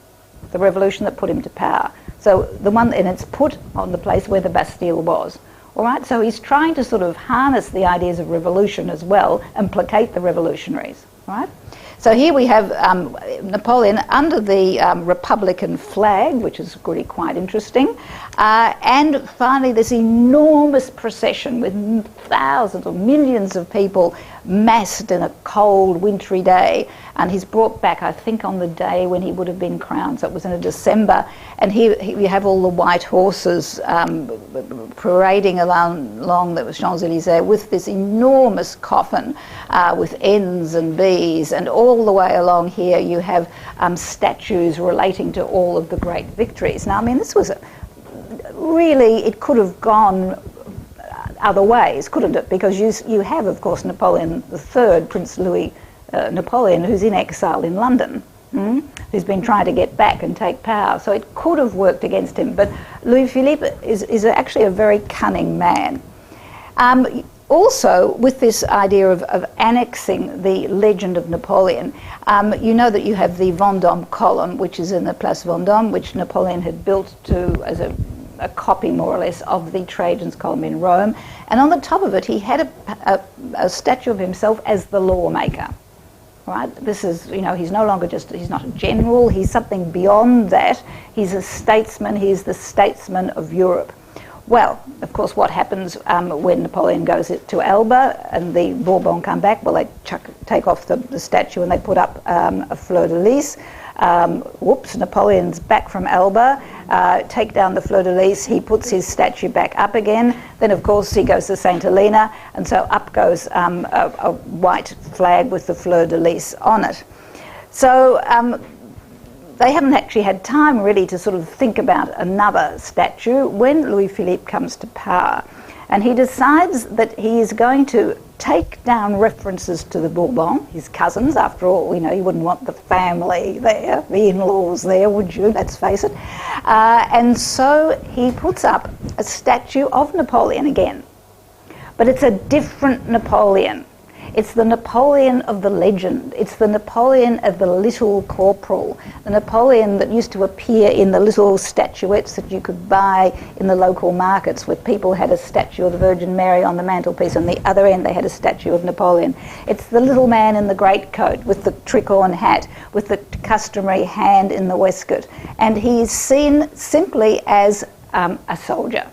the revolution that put him to power. So the one, and it's put on the place where the Bastille was. All right, so he's trying to sort of harness the ideas of revolution as well and placate the revolutionaries, right? So here we have Napoleon under the Republican flag, which is really quite interesting. And finally, this enormous procession with thousands or millions of people massed in a cold, wintry day. And he's brought back, I think, on the day when he would have been crowned. So it was in December. And here you have all the white horses parading along the Champs-Élysées with this enormous coffin with N's and B's. And all the way along here you have statues relating to all of the great victories. Now, I mean, this was really, it could have gone other ways, couldn't it? Because you have, of course, Napoleon III, Prince Louis Napoleon, who's in exile in London, who's been trying to get back and take power. So it could have worked against him. But Louis Philippe is actually a very cunning man. Also, with this idea of annexing the legend of Napoleon, you know that you have the Vendôme column, which is in the Place Vendôme, which Napoleon had built as a copy, more or less, of the Trajan's column in Rome. And on the top of it, he had a statue of himself as the lawmaker. Right? This is, he's no longer he's not a general, he's something beyond that. He's a statesman, he's the statesman of Europe. Well, of course, what happens when Napoleon goes to Elba and the Bourbons come back? Well, they take off the statue and they put up a fleur-de-lis. Napoleon's back from Elba, take down the fleur-de-lis, he puts his statue back up again. Then, of course, he goes to St. Helena, and so up goes a white flag with the fleur-de-lis on it. So they haven't actually had time really to sort of think about another statue when Louis Philippe comes to power. And he decides that he is going to take down references to the Bourbons, his cousins. After all, you wouldn't want the family there, the in-laws there, would you? Let's face it. And so he puts up a statue of Napoleon again. But it's a different Napoleon. It's the Napoleon of the legend. It's the Napoleon of the little corporal, the Napoleon that used to appear in the little statuettes that you could buy in the local markets, where people had a statue of the Virgin Mary on the mantelpiece, and the other end they had a statue of Napoleon. It's the little man in the greatcoat with the tricorn hat, with the customary hand in the waistcoat. And he is seen simply as a soldier.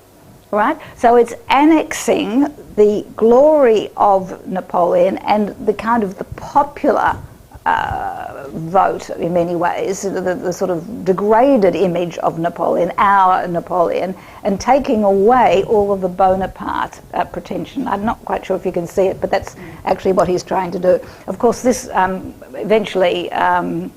Right? So it's annexing the glory of Napoleon and the kind of the popular vote in many ways, the sort of degraded image of Napoleon, our Napoleon, and taking away all of the Bonaparte pretension. I'm not quite sure if you can see it, but that's actually what he's trying to do. Of course, this eventually,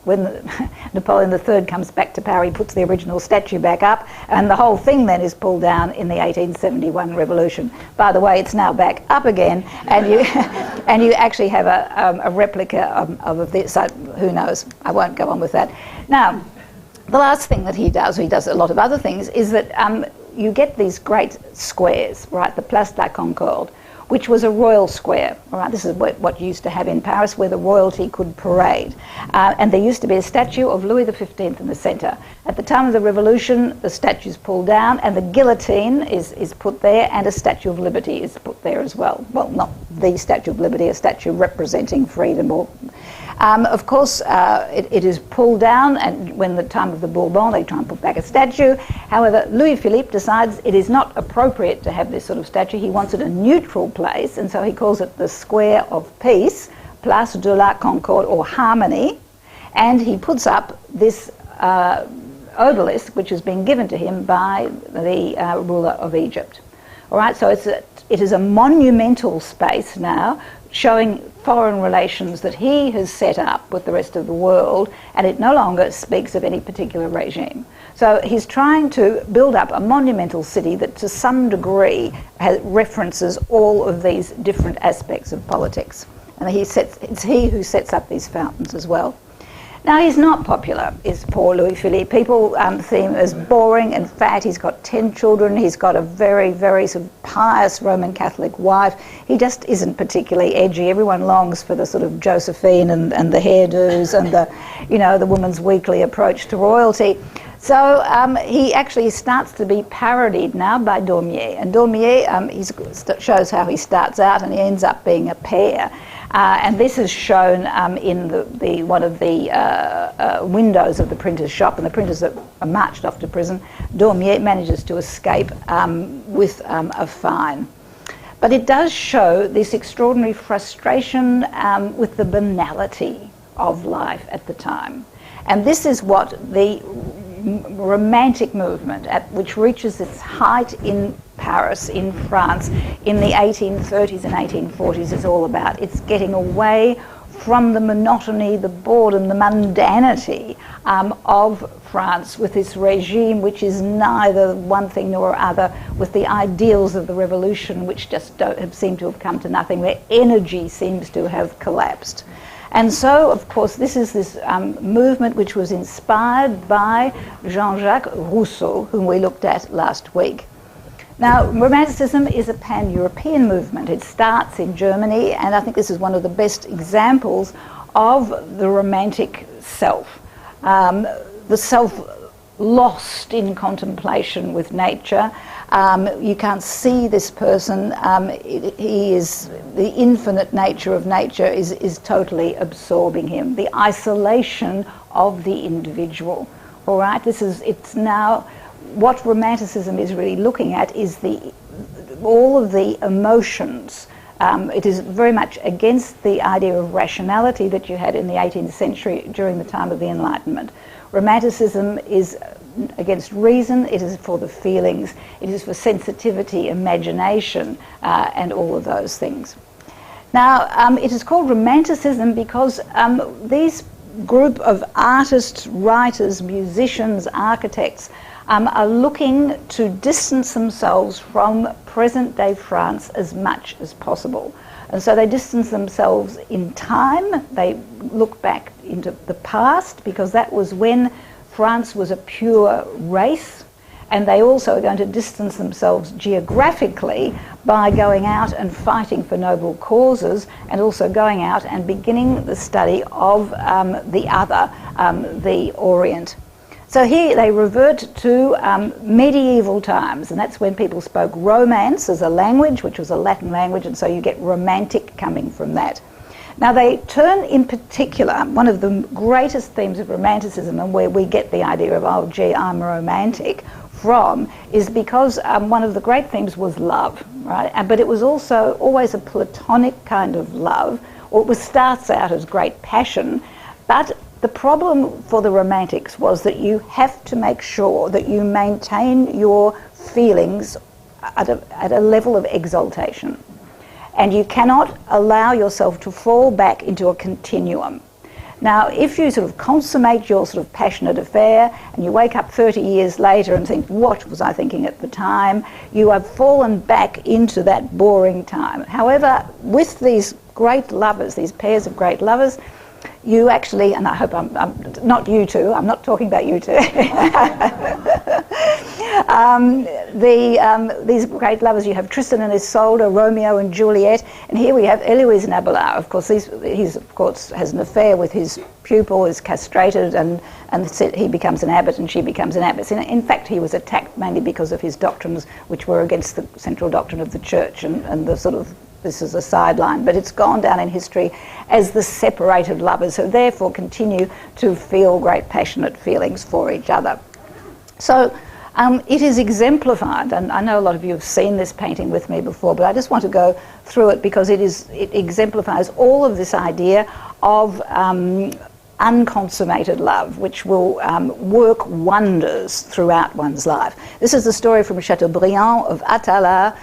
when Napoleon III comes back to power, he puts the original statue back up, and the whole thing then is pulled down in the 1871 revolution. By the way, it's now back up again, and you and you actually have a replica of this. So who knows? I won't go on with that. Now, the last thing that he does a lot of other things, is that you get these great squares, right? The Place de la Concorde, which was a royal square. All right, this is what you used to have in Paris, where the royalty could parade. And there used to be a statue of Louis XV in the centre. At the time of the Revolution, the statue's pulled down, and the guillotine is put there, and a Statue of Liberty is put there as well. Well, not the Statue of Liberty, a statue representing freedom. Of course, it is pulled down, and when the time of the Bourbon, they try and put back a statue. However, Louis-Philippe decides it is not appropriate to have this sort of statue. He wants it a neutral place, and so he calls it the Square of Peace, Place de la Concorde, or Harmony, and he puts up this obelisk, which has been given to him by the ruler of Egypt. All right, so it is a monumental space now, showing foreign relations that he has set up with the rest of the world, and it no longer speaks of any particular regime. So he's trying to build up a monumental city that to some degree references all of these different aspects of politics. And it's he who sets up these fountains as well. Now, he's not popular, is poor Louis-Philippe. People see him as boring and fat. He's got 10 children. He's got a very, very sort of pious Roman Catholic wife. He just isn't particularly edgy. Everyone longs for the sort of Josephine and the hairdos and the woman's weekly approach to royalty. So he actually starts to be parodied now by Daumier. And Daumier shows how he starts out, and he ends up being a pear. And this is shown in one of the windows of the printer's shop, and the printers are marched off to prison. Daumier manages to escape with a fine. But it does show this extraordinary frustration with the banality of life at the time. And this is what the Romantic movement, which reaches its height in Paris, in France, in the 1830s and 1840s, is all about. It's getting away from the monotony, the boredom, the mundanity of France, with this regime which is neither one thing nor other, with the ideals of the revolution which just seem to have come to nothing. Their energy seems to have collapsed. And so, of course, this is this movement which was inspired by Jean-Jacques Rousseau, whom we looked at last week. Now, Romanticism is a pan-European movement. It starts in Germany, and I think this is one of the best examples of the romantic self. The self lost in contemplation with nature. You can't see this person. The infinite nature of nature is totally absorbing him. The isolation of the individual. All right, it's now what Romanticism is really looking at is all of the emotions. It is very much against the idea of rationality that you had in the 18th century during the time of the Enlightenment. Romanticism is against reason, it is for the feelings, it is for sensitivity, imagination, and all of those things. Now, it is called Romanticism because these group of artists, writers, musicians, architects are looking to distance themselves from present-day France as much as possible. And so they distance themselves in time. They look back into the past because that was when France was a pure race, and they also are going to distance themselves geographically by going out and fighting for noble causes, and also going out and beginning the study of the other, the Orient. So here they revert to medieval times, and that's when people spoke Romance as a language, which was a Latin language, and so you get romantic coming from that. Now they turn in particular, one of the greatest themes of Romanticism, and where we get the idea of, oh gee, I'm romantic, from, is because one of the great themes was love, right? But it was also always a platonic kind of love, or it starts out as great passion, But the problem for the Romantics was that you have to make sure that you maintain your feelings at a level of exaltation. And you cannot allow yourself to fall back into a continuum. Now, if you sort of consummate your sort of passionate affair and you wake up 30 years later and think, what was I thinking at the time? You have fallen back into that boring time. However, with these great lovers, these pairs of great lovers, you actually, and I hope I'm not you two, I'm not talking about you two. These great lovers, you have Tristan and Isolde, Romeo and Juliet, and here we have Eloise and Abelard. Of course, he's of course has an affair with his pupil, is castrated, and he becomes an abbot and she becomes an abbess. In fact, he was attacked mainly because of his doctrines, which were against the central doctrine of the church, and the sort of, this is a sideline, but it's gone down in history as the separated lovers who therefore continue to feel great passionate feelings for each other. So it is exemplified, and I know a lot of you have seen this painting with me before, but I just want to go through it because it exemplifies all of this idea of unconsummated love, which will work wonders throughout one's life. This is the story from Chateaubriand of Atala,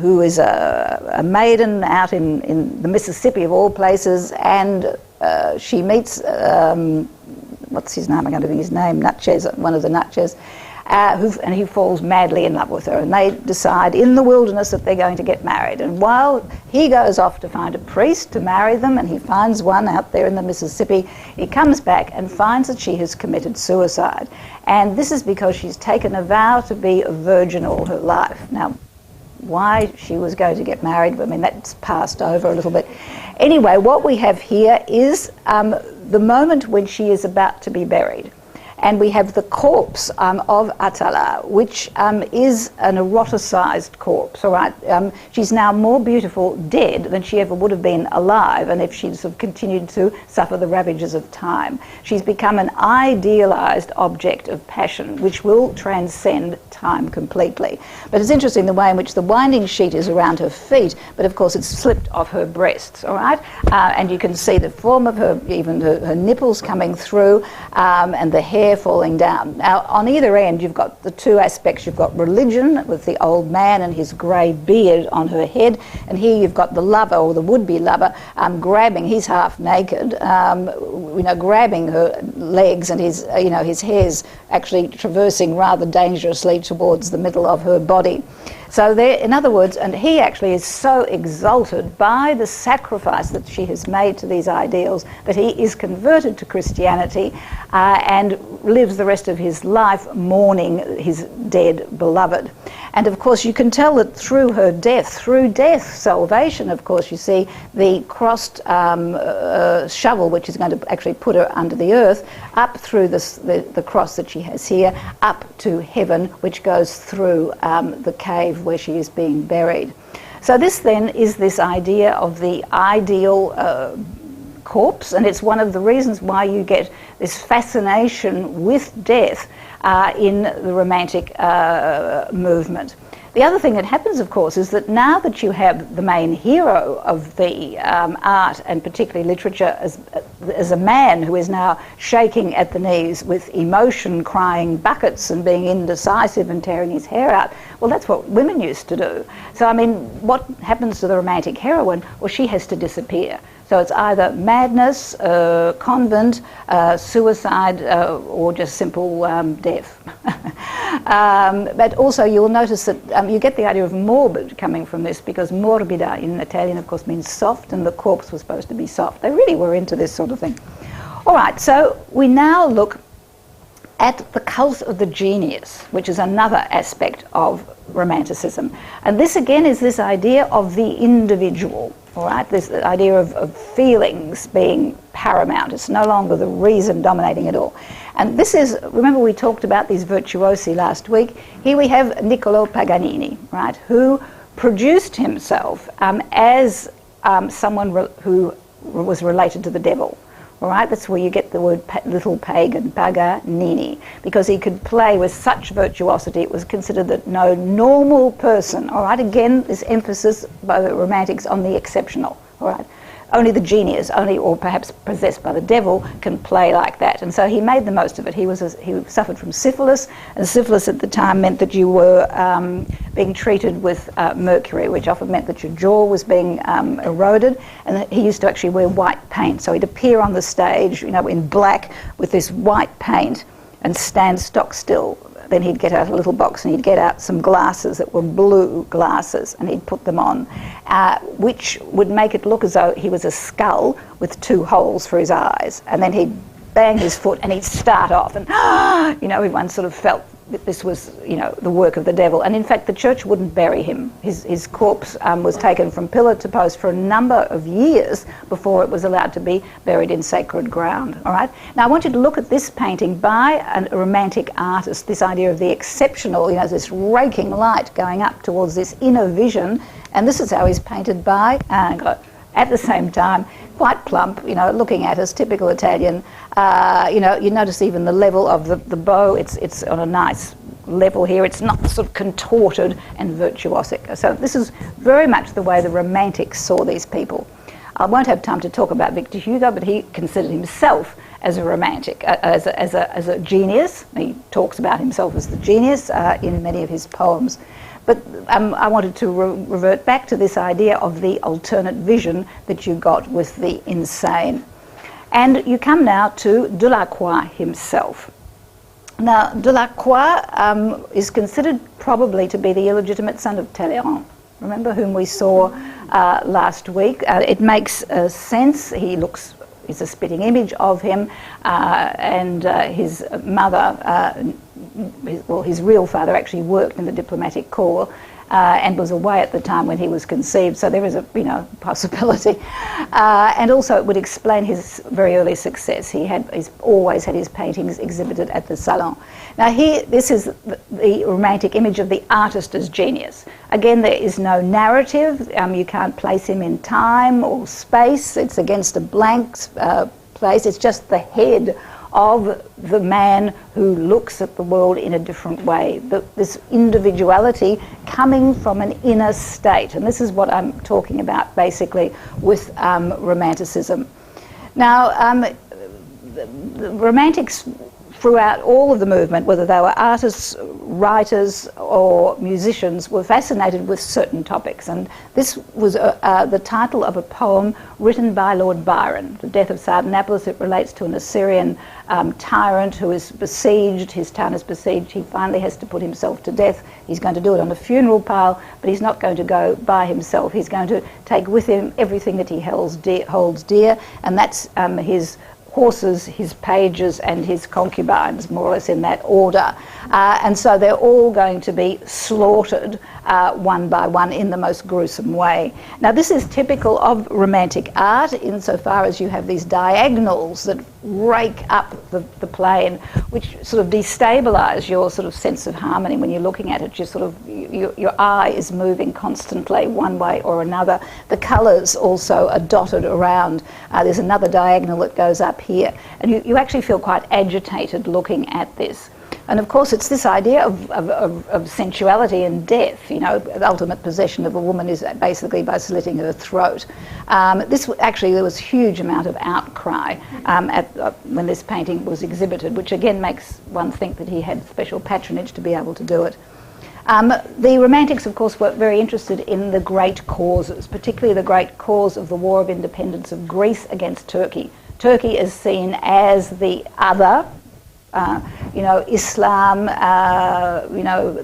who is a maiden out in the Mississippi of all places, and she meets, what's his name? I'm going to think his name, Natchez, one of the Natchez, and he falls madly in love with her, and they decide in the wilderness that they're going to get married. And while he goes off to find a priest to marry them, and he finds one out there in the Mississippi, he comes back and finds that she has committed suicide. And this is because she's taken a vow to be a virgin all her life. Now, why she was going to get married, I mean, that's passed over a little bit. Anyway, what we have here is the moment when she is about to be buried. And we have the corpse of Atala, which is an eroticized corpse, all right? She's now more beautiful dead than she ever would have been alive, and if she'd sort of continued to suffer the ravages of time. She's become an idealized object of passion, which will transcend time completely. But it's interesting the way in which the winding sheet is around her feet, but of course it's slipped off her breasts, all right? And you can see the form of her, even her nipples coming through, and the hair falling down. Now, on either end, you've got the two aspects. You've got religion with the old man and his grey beard on her head, and here you've got the lover, or the would-be lover, grabbing, he's half naked, grabbing her legs, and his hair's actually traversing rather dangerously towards the middle of her body. So there, in other words, and he actually is so exalted by the sacrifice that she has made to these ideals that he is converted to Christianity and lives the rest of his life mourning his dead beloved. And of course you can tell that through her death, salvation, of course, you see the crossed shovel, which is going to actually put her under the earth, up through the cross that she has here, up to heaven, which goes through the cave where she is being buried. So this then is this idea of the ideal corpse, and it's one of the reasons why you get this fascination with death in the Romantic movement. The other thing that happens, of course, is that now that you have the main hero of the art, and particularly literature, as a man who is now shaking at the knees with emotion, crying buckets and being indecisive and tearing his hair out, well, that's what women used to do. So, I mean, what happens to the Romantic heroine? Well, she has to disappear. So it's either madness, convent, suicide, or just simple death. But also you'll notice that you get the idea of morbid coming from this, because morbida in Italian, of course, means soft, and the corpse was supposed to be soft. They really were into this sort of thing. All right, so we now look at the cult of the genius, which is another aspect of Romanticism. And this, again, is this idea of the individual. All right, this idea of feelings being paramount. It's no longer the reason dominating it all. And this is, remember we talked about these virtuosi last week. Here we have Niccolò Paganini, right, who produced himself as someone who was related to the devil. All right, that's where you get the word little pagan, Paganini, because he could play with such virtuosity. It was considered that no normal person, all right, again, this emphasis by the Romantics on the exceptional, all right, only the genius, or perhaps possessed by the devil, can play like that. And so he made the most of it. He suffered from syphilis, and syphilis at the time meant that you were being treated with mercury, which often meant that your jaw was being eroded. And he used to actually wear white paint. So he'd appear on the stage, in black with this white paint and stand stock still. Then he'd get out a little box and he'd get out some glasses that were blue glasses, and he'd put them on, which would make it look as though he was a skull with 2 holes for his eyes. And then he'd bang his foot and he'd start off, and everyone sort of felt that this was, the work of the devil. And in fact, the church wouldn't bury him. His corpse was taken from pillar to post for a number of years before it was allowed to be buried in sacred ground. All right. Now I want you to look at this painting by a romantic artist. This idea of the exceptional, this raking light going up towards this inner vision, and this is how he's painted by. At the same time, quite plump, looking at us, typical Italian. You notice even the level of the bow, it's on a nice level here. It's not sort of contorted and virtuosic. So this is very much the way the Romantics saw these people. I won't have time to talk about Victor Hugo, but he considered himself as a romantic, as a genius. He talks about himself as the genius in many of his poems. But I wanted to revert back to this idea of the alternate vision that you got with the insane. And you come now to Delacroix himself. Now, Delacroix is considered probably to be the illegitimate son of Talleyrand. Remember, whom we saw last week? It makes sense. He's a spitting image of him, and his mother, his real father actually worked in the diplomatic corps and was away at the time when he was conceived, so there is a possibility. And also it would explain his very early success. He's always had his paintings exhibited at the Salon. Now this is the romantic image of the artist as genius. Again, there is no narrative. You can't place him in time or space. It's against a blank place. It's just the head of the man who looks at the world in a different way. This individuality coming from an inner state. And this is what I'm talking about basically with Romanticism. Now, the Romantics throughout all of the movement, whether they were artists, writers or musicians, were fascinated with certain topics. And this was the title of a poem written by Lord Byron, The Death of Sardanapalus. It relates to an Assyrian tyrant who is besieged. His town is besieged. He finally has to put himself to death. He's going to do it on a funeral pile, but he's not going to go by himself. He's going to take with him everything that he holds dear, and that's his horses, his pages and his concubines, more or less in that order. And so they're all going to be slaughtered one by one in the most gruesome way. Now this is typical of Romantic art insofar as you have these diagonals that rake up the plane, which sort of destabilise your sort of sense of harmony when you're looking at it. Your eye is moving constantly one way or another. The colours also are dotted around. There's another diagonal that goes up here, and you actually feel quite agitated looking at this. And of course it's this idea of sensuality and death. The ultimate possession of a woman is basically by slitting her throat. There was huge amount of outcry when this painting was exhibited, which again makes one think that he had special patronage to be able to do it. The Romantics, of course, were very interested in the great causes, particularly the great cause of the War of Independence of Greece against Turkey. Turkey is seen as the other. Islam,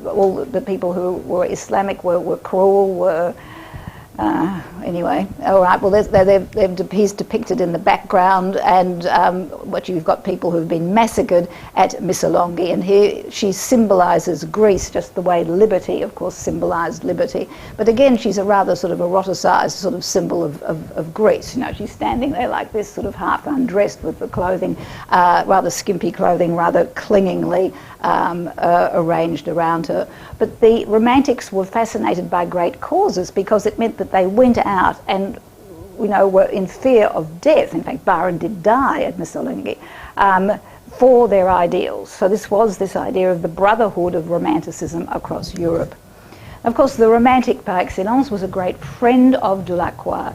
all the people who were Islamic were cruel, anyway, all right, well, he's depicted in the background, and what you've got people who've been massacred at Missolonghi, and here she symbolises Greece just the way liberty, of course, symbolised liberty. But again, she's a rather sort of eroticised sort of symbol of Greece. She's standing there like this, sort of half undressed with the clothing, rather skimpy clothing, rather clingingly arranged around her. But the Romantics were fascinated by great causes because it meant that they went out and were in fear of death. In fact, Byron did die at Missolonghi for their ideals. So this idea of the brotherhood of Romanticism across Europe. Of course, the Romantic par excellence was a great friend of Delacroix,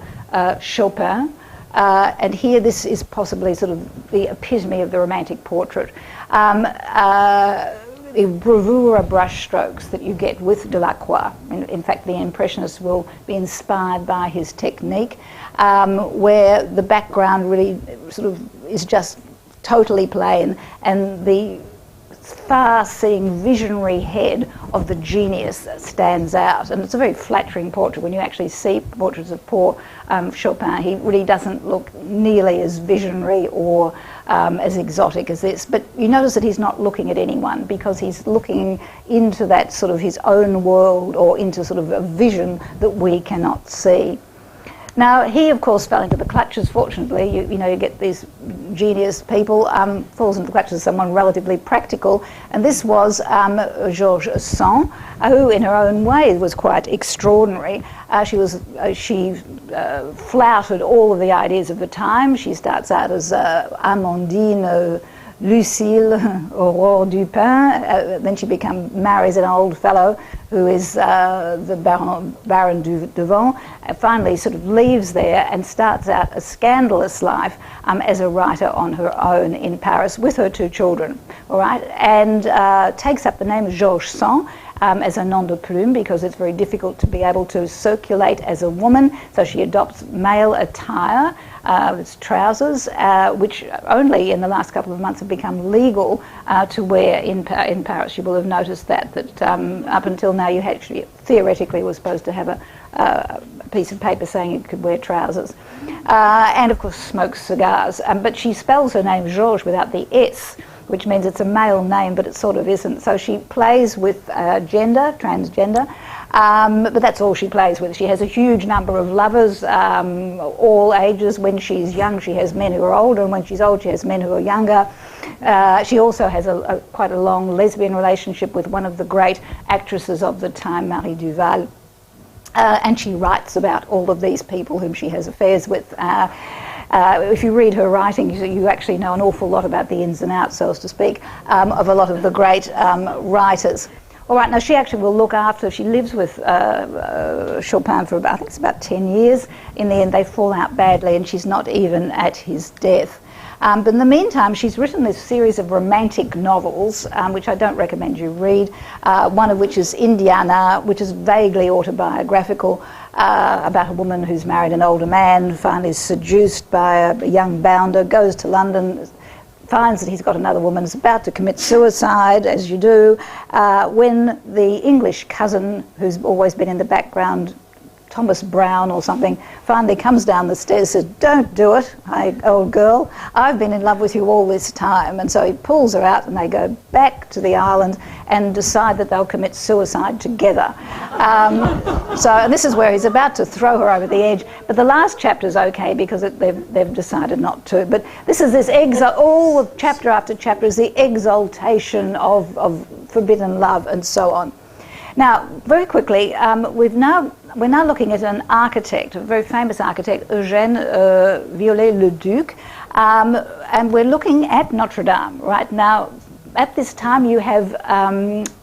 Chopin. And here this is possibly sort of the epitome of the romantic portrait. The bravura brushstrokes that you get with Delacroix. In fact, the Impressionists will be inspired by his technique, where the background really sort of is just totally plain, and the far-seeing visionary head of the genius stands out. And it's a very flattering portrait. When you actually see portraits of poor Chopin, he really doesn't look nearly as visionary or as exotic as this. But you notice that he's not looking at anyone, because he's looking into that sort of his own world, or into sort of a vision that we cannot see. Now, he, of course, fell into the clutches, fortunately. You know, you get these genius people, falls into the clutches of someone relatively practical, and this was Georges Sand, who, in her own way, was quite extraordinary. She flouted all of the ideas of the time. She starts out as Amandine Lucille Aurore Dupin, then she marries an old fellow who is the Baron du Devant, finally sort of leaves there and starts out a scandalous life as a writer on her own in Paris with her 2 children, all right, and takes up the name of Georges Sand as a nom de plume, because it's very difficult to be able to circulate as a woman, so she adopts male attire, it's trousers, which only in the last couple of months have become legal to wear in Paris. You will have noticed that up until now you actually theoretically were supposed to have a piece of paper saying you could wear trousers. And of course smokes cigars. But she spells her name Georges without the S, which means it's a male name, but it sort of isn't. So she plays with gender, transgender, but that's all she plays with. She has a huge number of lovers, all ages. When she's young, she has men who are older, and when she's old, she has men who are younger. She also has quite a long lesbian relationship with one of the great actresses of the time, Marie Duval, and she writes about all of these people whom she has affairs with. If you read her writing, you actually know an awful lot about the ins and outs, so as to speak, of a lot of the great writers. All right, now she actually will look after, she lives with Chopin for I think it's about 10 years. In the end, they fall out badly, and she's not even at his death. But in the meantime, she's written this series of romantic novels, which I don't recommend you read, one of which is Indiana, which is vaguely autobiographical, about a woman who's married an older man, finally is seduced by a young bounder, goes to London, finds that he's got another woman, is about to commit suicide, as you do, when the English cousin, who's always been in the background, Thomas Brown or something, finally comes down the stairs and says, "Don't do it, old girl, I've been in love with you all this time." And so he pulls her out, and they go back to the island and decide that they'll commit suicide together. And this is where he's about to throw her over the edge, but the last chapter's okay because they've decided not to. But this is this all chapter after chapter is the exaltation of forbidden love and so on. Now, very quickly, we're now looking at an architect, a very famous architect, Eugène Viollet-le-Duc, and we're looking at Notre Dame. Right now, at this time, you have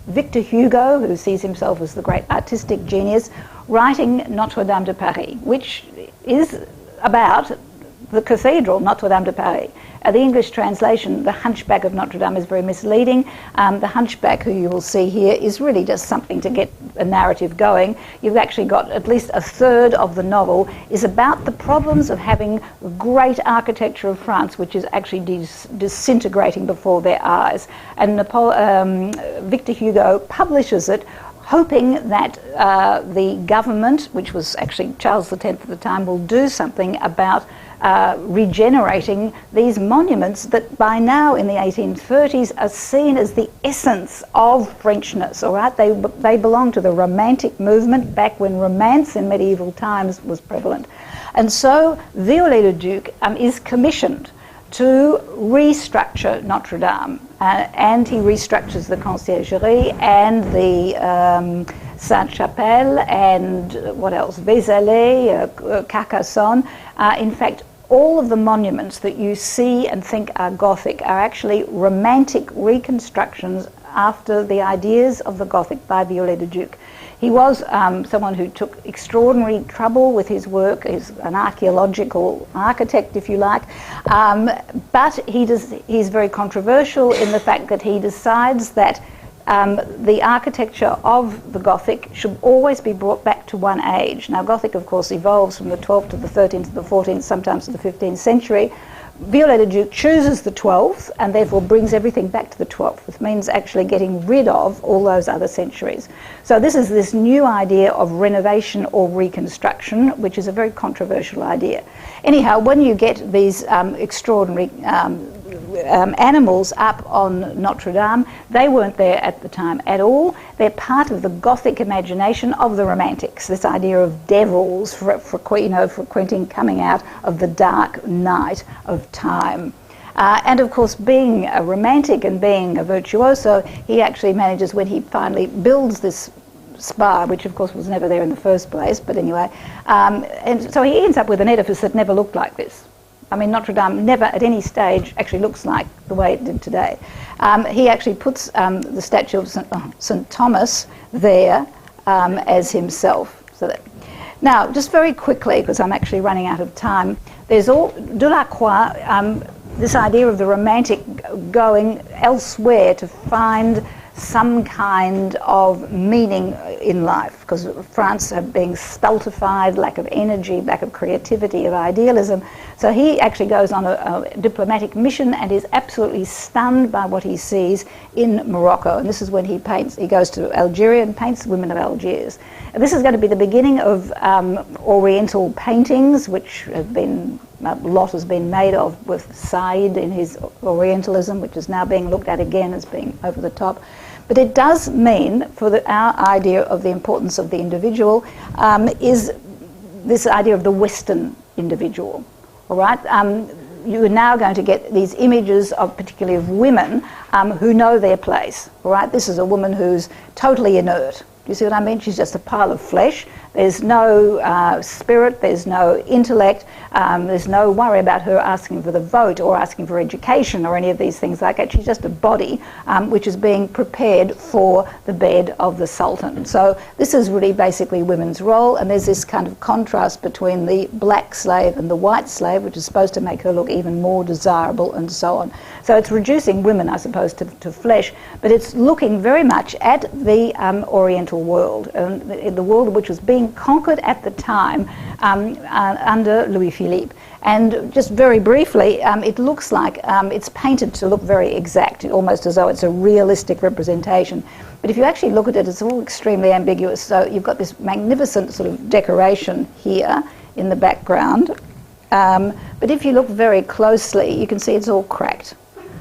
Victor Hugo, who sees himself as the great artistic genius, writing Notre Dame de Paris, which is about the cathedral, Notre Dame de Paris. The English translation, the Hunchback of Notre Dame, is very misleading. The Hunchback, who you will see here, is really just something to get a narrative going. You've actually got at least a third of the novel is about the problems of having great architecture of France, which is actually disintegrating before their eyes. And Victor Hugo publishes it, hoping that the government, which was actually Charles X at the time, will do something about regenerating these monuments that by now in the 1830s are seen as the essence of Frenchness, all right? They belong to the Romantic movement back when romance in medieval times was prevalent. And so Viollet-le-Duc is commissioned to restructure Notre Dame, and he restructures the Conciergerie and the Sainte-Chapelle and what else? Vézelay, Carcassonne. In fact, all of the monuments that you see and think are Gothic are actually romantic reconstructions after the ideas of the Gothic by Viollet-le-Duc. He was someone who took extraordinary trouble with his work. He's an archaeological architect, if you like, but he's very controversial in the fact that he decides that the architecture of the Gothic should always be brought back to one age. Now, Gothic, of course, evolves from the 12th to the 13th to the 14th, sometimes to the 15th century. Viollet-le-Duc chooses the 12th and therefore brings everything back to the 12th, which means actually getting rid of all those other centuries. So this is this new idea of renovation or reconstruction, which is a very controversial idea. Anyhow, when you get these extraordinary animals up on Notre Dame, they weren't there at the time at all. They're part of the Gothic imagination of the Romantics, this idea of devils frequenting, coming out of the dark night of time. And of course, being a romantic and being a virtuoso, he actually manages, when he finally builds this spa, which of course was never there in the first place, but anyway, and so he ends up with an edifice that never looked like this. I mean, Notre Dame never at any stage actually looks like the way it did today. He actually puts the statue of St. Thomas there as himself. Now, just very quickly, because I'm actually running out of time, there's Delacroix, this idea of the romantic going elsewhere to find some kind of meaning in life, because France being stultified, lack of energy, lack of creativity, of idealism. So he actually goes on a diplomatic mission and is absolutely stunned by what he sees in Morocco. And this is when he goes to Algeria and paints the women of Algiers. And this is going to be the beginning of Oriental paintings, which have been, a lot has been made of with Said in his Orientalism, which is now being looked at again as being over the top. But it does mean, for our idea of the importance of the individual, is this idea of the Western individual. All right, you are now going to get these images of, particularly of women who know their place. All right, this is a woman who's totally inert. Do you see what I mean? She's just a pile of flesh. There's no spirit, there's no intellect, there's no worry about her asking for the vote or asking for education or any of these things like that. She's just a body which is being prepared for the bed of the Sultan. So this is really basically women's role, and there's this kind of contrast between the black slave and the white slave, which is supposed to make her look even more desirable and so on. So it's reducing women, I suppose, to flesh, but it's looking very much at the Oriental world, the world which was being conquered at the time under Louis Philippe. And just very briefly, it looks like it's painted to look very exact, almost as though it's a realistic representation. But if you actually look at it, it's all extremely ambiguous. So you've got this magnificent sort of decoration here in the background. But if you look very closely, you can see it's all cracked.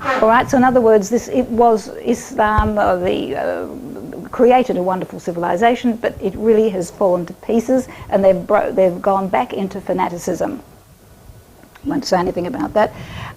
All right, so in other words, it was Islam, created a wonderful civilization, but it really has fallen to pieces, and they've gone back into fanaticism. I won't say anything about that.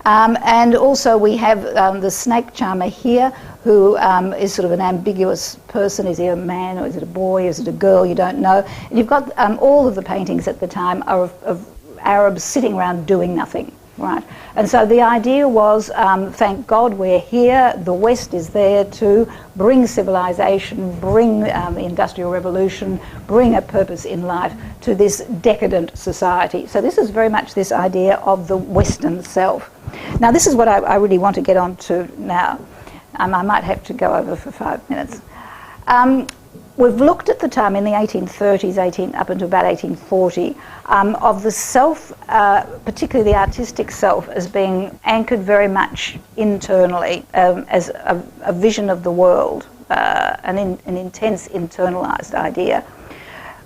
And also we have the snake charmer here, who is sort of an ambiguous person. Is he a man or is it a boy? Is it a girl? You don't know. And you've got all of the paintings at the time are of Arabs sitting around doing nothing. Right, and so the idea was, thank God we're here, the West is there to bring civilization, bring the Industrial Revolution, bring a purpose in life to this decadent society. So this is very much this idea of the Western self. Now this is what I really want to get on to now. I might have to go over for 5 minutes. We've looked at the time in the 1830s, up until about 1840, of the self, particularly the artistic self, as being anchored very much internally, as a vision of the world, an intense internalized idea.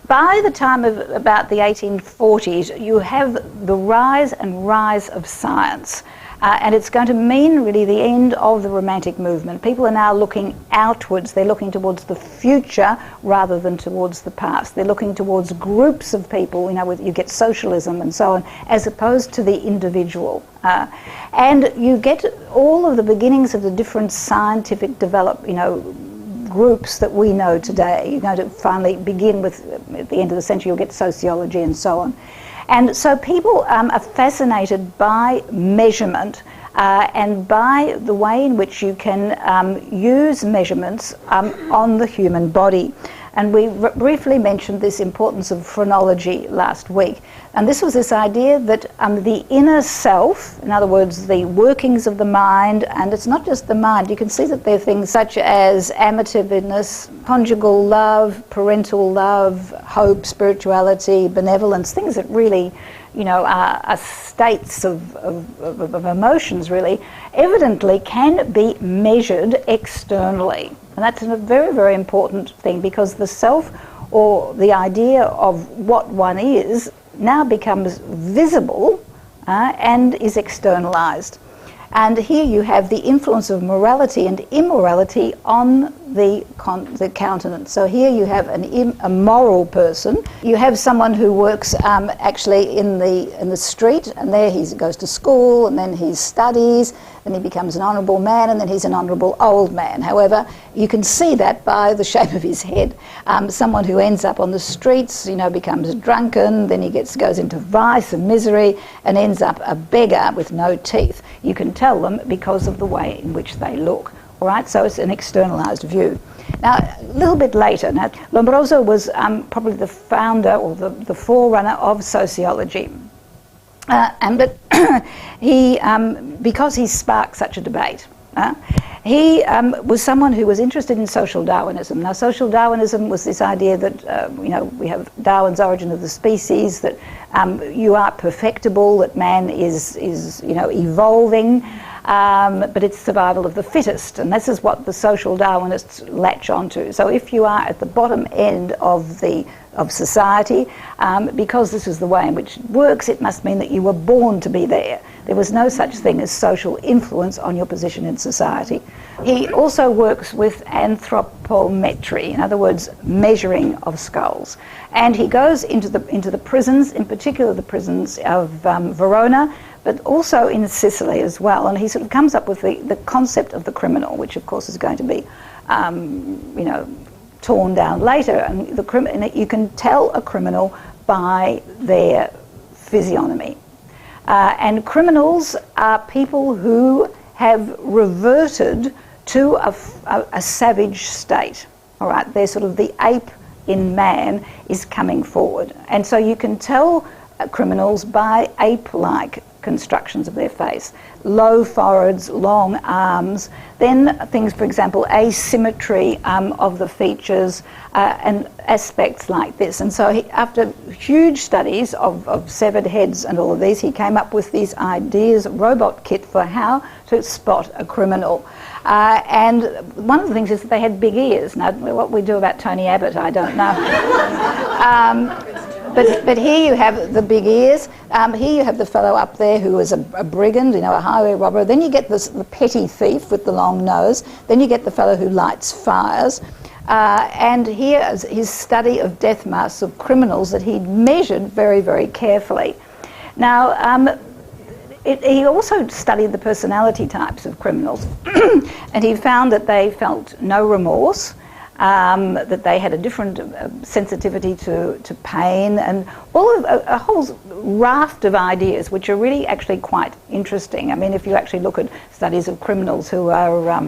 By the time of about the 1840s, you have the rise of science. And it's going to mean really the end of the Romantic movement. People are now looking outwards. They're looking towards the future rather than towards the past. They're looking towards groups of people, you get socialism and so on, as opposed to the individual. And you get all of the beginnings of the different scientific groups that we know today. You're going to finally begin with, at the end of the century, you'll get sociology and so on. And so people are fascinated by measurement and by the way in which you can use measurements on the human body. And we briefly mentioned this importance of phrenology last week. And this was this idea that the inner self, in other words, the workings of the mind, and it's not just the mind, you can see that there are things such as amativeness, conjugal love, parental love, hope, spirituality, benevolence, things that really, you know, are states of emotions, really, evidently can be measured externally. And that's a very, very important thing, because the self, or the idea of what one is, now becomes visible and is externalized. And here you have the influence of morality and immorality on the countenance. So here you have a moral person. You have someone who works actually in the street, and there he goes to school, and then he studies, then he becomes an honourable man, and then he's an honourable old man. However, you can see that by the shape of his head. Someone who ends up on the streets, you know, becomes drunken, then he goes into vice and misery, and ends up a beggar with no teeth. You can tell them because of the way in which they look. All right, so it's an externalised view. Now, a little bit later, now, Lombroso was probably the founder or the forerunner of sociology. But he, because he sparked such a debate, he was someone who was interested in social Darwinism. Now, social Darwinism was this idea that, you know, we have Darwin's Origin of the Species, that you are perfectible, that man is you know, evolving, but it's survival of the fittest, and this is what the social Darwinists latch onto. So if you are at the bottom end of society, because this is the way in which it works, it must mean that you were born to be there. There was no such thing as social influence on your position in society. He also works with anthropometry, in other words, measuring of skulls. And he goes into the prisons, in particular the prisons of Verona, but also in Sicily as well. And he sort of comes up with the concept of the criminal, which of course is going to be, you know, torn down later. And you can tell a criminal by their physiognomy. And criminals are people who have reverted to a savage state. All right, they're sort of the ape in man is coming forward. And so you can tell criminals by ape-like constructions of their face. Low foreheads, long arms, then things, for example, asymmetry of the features and aspects like this. And so after huge studies of severed heads and all of these, he came up with these ideas, a robot kit for how to spot a criminal. And one of the things is that they had big ears. Now, what we do about Tony Abbott, I don't know. But here you have the big ears. Here you have the fellow up there who is a brigand, you know, a highway robber. Then you get the petty thief with the long nose. Then you get the fellow who lights fires. And here is his study of death masks of criminals that he'd measured very, very carefully. Now, he also studied the personality types of criminals. And he found that they felt no remorse. That they had a different sensitivity to pain, and all of a whole raft of ideas which are really actually quite interesting. I mean, if you actually look at studies of criminals who are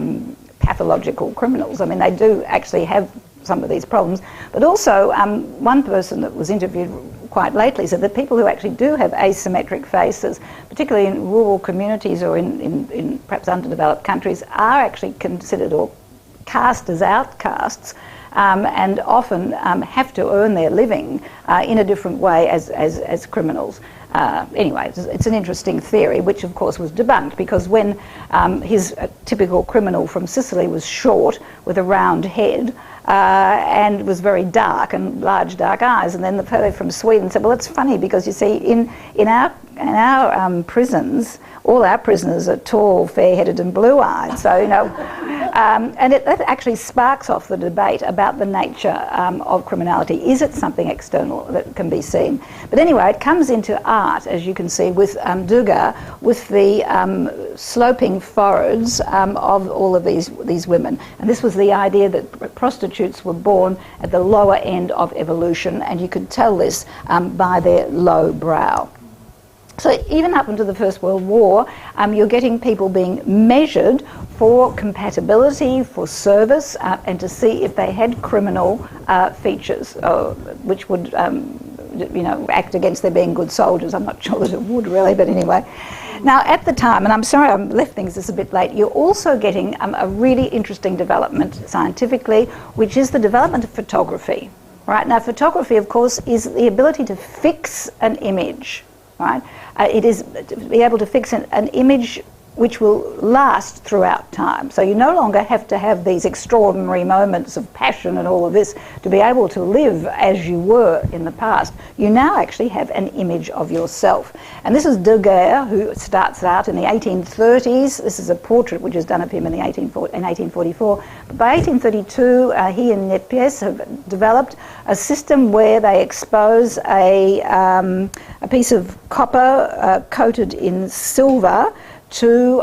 pathological criminals, I mean, they do actually have some of these problems. But also, one person that was interviewed quite lately said that people who actually do have asymmetric faces, particularly in rural communities or in perhaps underdeveloped countries, are actually considered or cast as outcasts, and often have to earn their living in a different way as criminals. Anyway, it's an interesting theory, which of course was debunked, because when his typical criminal from Sicily was short with a round head and was very dark and large dark eyes, and then the fellow from Sweden said, well, it's funny because you see in our prisons, all our prisoners are tall, fair-headed and blue-eyed. So, you know, and that actually sparks off the debate about the nature of criminality. Is it something external that can be seen? But anyway, it comes into art, as you can see, with Degas, with the sloping foreheads of all of these women. And this was the idea that prostitutes were born at the lower end of evolution, and you could tell this by their low brow. So even up into the First World War, you're getting people being measured for compatibility, for service, and to see if they had criminal features, which would act against their being good soldiers. I'm not sure that it would really, but anyway. Now, at the time, and I'm sorry I left things this a bit late, you're also getting a really interesting development scientifically, which is the development of photography. Right? Now, photography, of course, is the ability to fix an image. Right? It is to be able to fix an image which will last throughout time. So you no longer have to have these extraordinary moments of passion and all of this to be able to live as you were in the past. You now actually have an image of yourself. And this is Daguerre, who starts out in the 1830s. This is a portrait which is done of him in 1844. But by 1832, he and Nepies have developed a system where they expose a piece of copper coated in silver to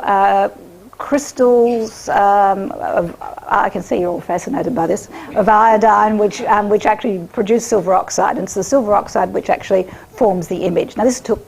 crystals, I can see you're all fascinated by this, of iodine, which actually produce silver oxide. And it's the silver oxide which actually forms the image. Now, this took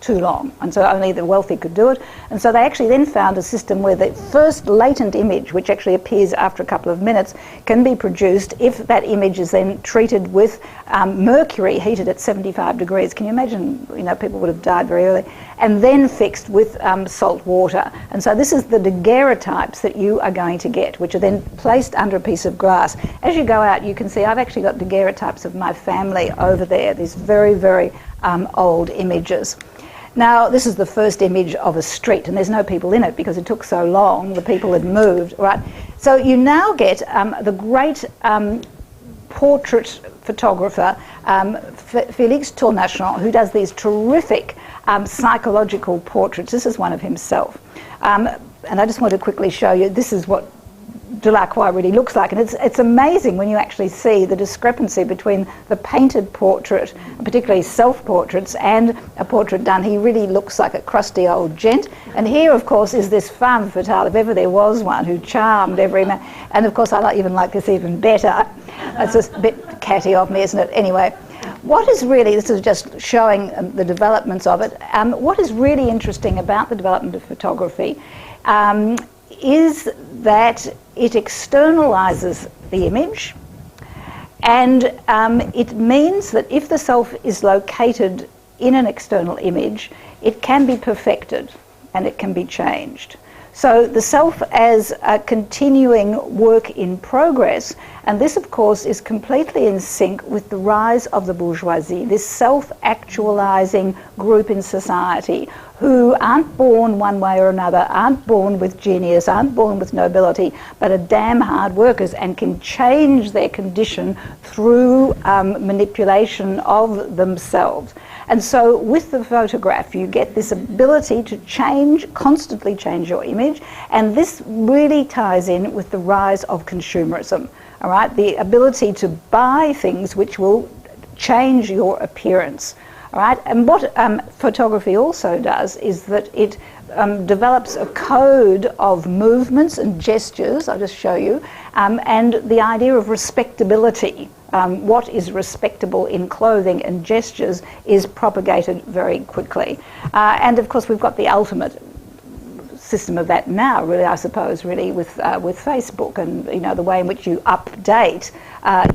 too long, and so only the wealthy could do it. And so they actually then found a system where the first latent image, which actually appears after a couple of minutes, can be produced if that image is then treated with mercury heated at 75 degrees. Can you imagine, people would have died very early, and then fixed with salt water. And so this is the daguerreotypes that you are going to get, which are then placed under a piece of glass. As you go out, you can see I've actually got daguerreotypes of my family over there, these very, very old images. Now, this is the first image of a street, and there's no people in it because it took so long, the people had moved, right? So you now get the great portrait photographer, Félix Tournachon, who does these terrific psychological portraits. This is one of himself. And I just want to quickly show you, this is what Delacroix really looks like, and it's amazing when you actually see the discrepancy between the painted portrait, particularly self-portraits, and a portrait done. He really looks like a crusty old gent. And here, of course, is this femme fatale, if ever there was one, who charmed every man. And of course, I even like this even better. It's just a bit catty of me, isn't it? Anyway, what is really, this is just showing the developments of it, what is really interesting about the development of photography is that it externalizes the image, and it means that if the self is located in an external image, it can be perfected and it can be changed. So the self as a continuing work in progress, and this of course is completely in sync with the rise of the bourgeoisie, this self-actualizing group in society who aren't born one way or another, aren't born with genius, aren't born with nobility, but are damn hard workers and can change their condition through manipulation of themselves. And so with the photograph, you get this ability to change, constantly change your image, and this really ties in with the rise of consumerism, all right? The ability to buy things which will change your appearance, all right? And what photography also does is that it develops a code of movements and gestures, I'll just show you, and the idea of respectability. What is respectable in clothing and gestures is propagated very quickly. And of course we've got the ultimate system of that now, really, I suppose, really with Facebook and the way in which you update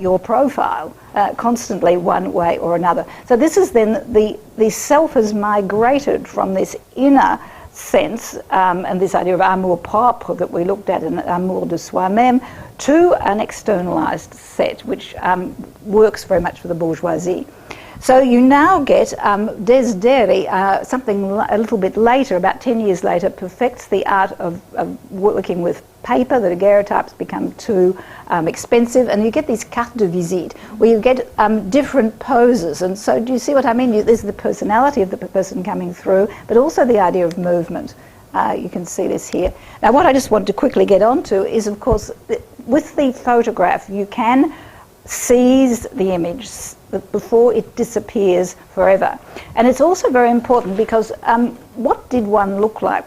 your profile constantly one way or another. So this is then the self has migrated from this inner sense and this idea of amour propre that we looked at in amour de soi-même to an externalized set, which works very much for the bourgeoisie. So you now get Desderi, something a little bit later, about 10 years later, perfects the art of working with paper. The daguerreotypes become too expensive, and you get these cartes de visite, where you get different poses. And so do you see what I mean? There's the personality of the person coming through, but also the idea of movement. You can see this here. Now, what I just want to quickly get onto is, of course, with the photograph, you can seize the image before it disappears forever. And it's also very important because what did one look like?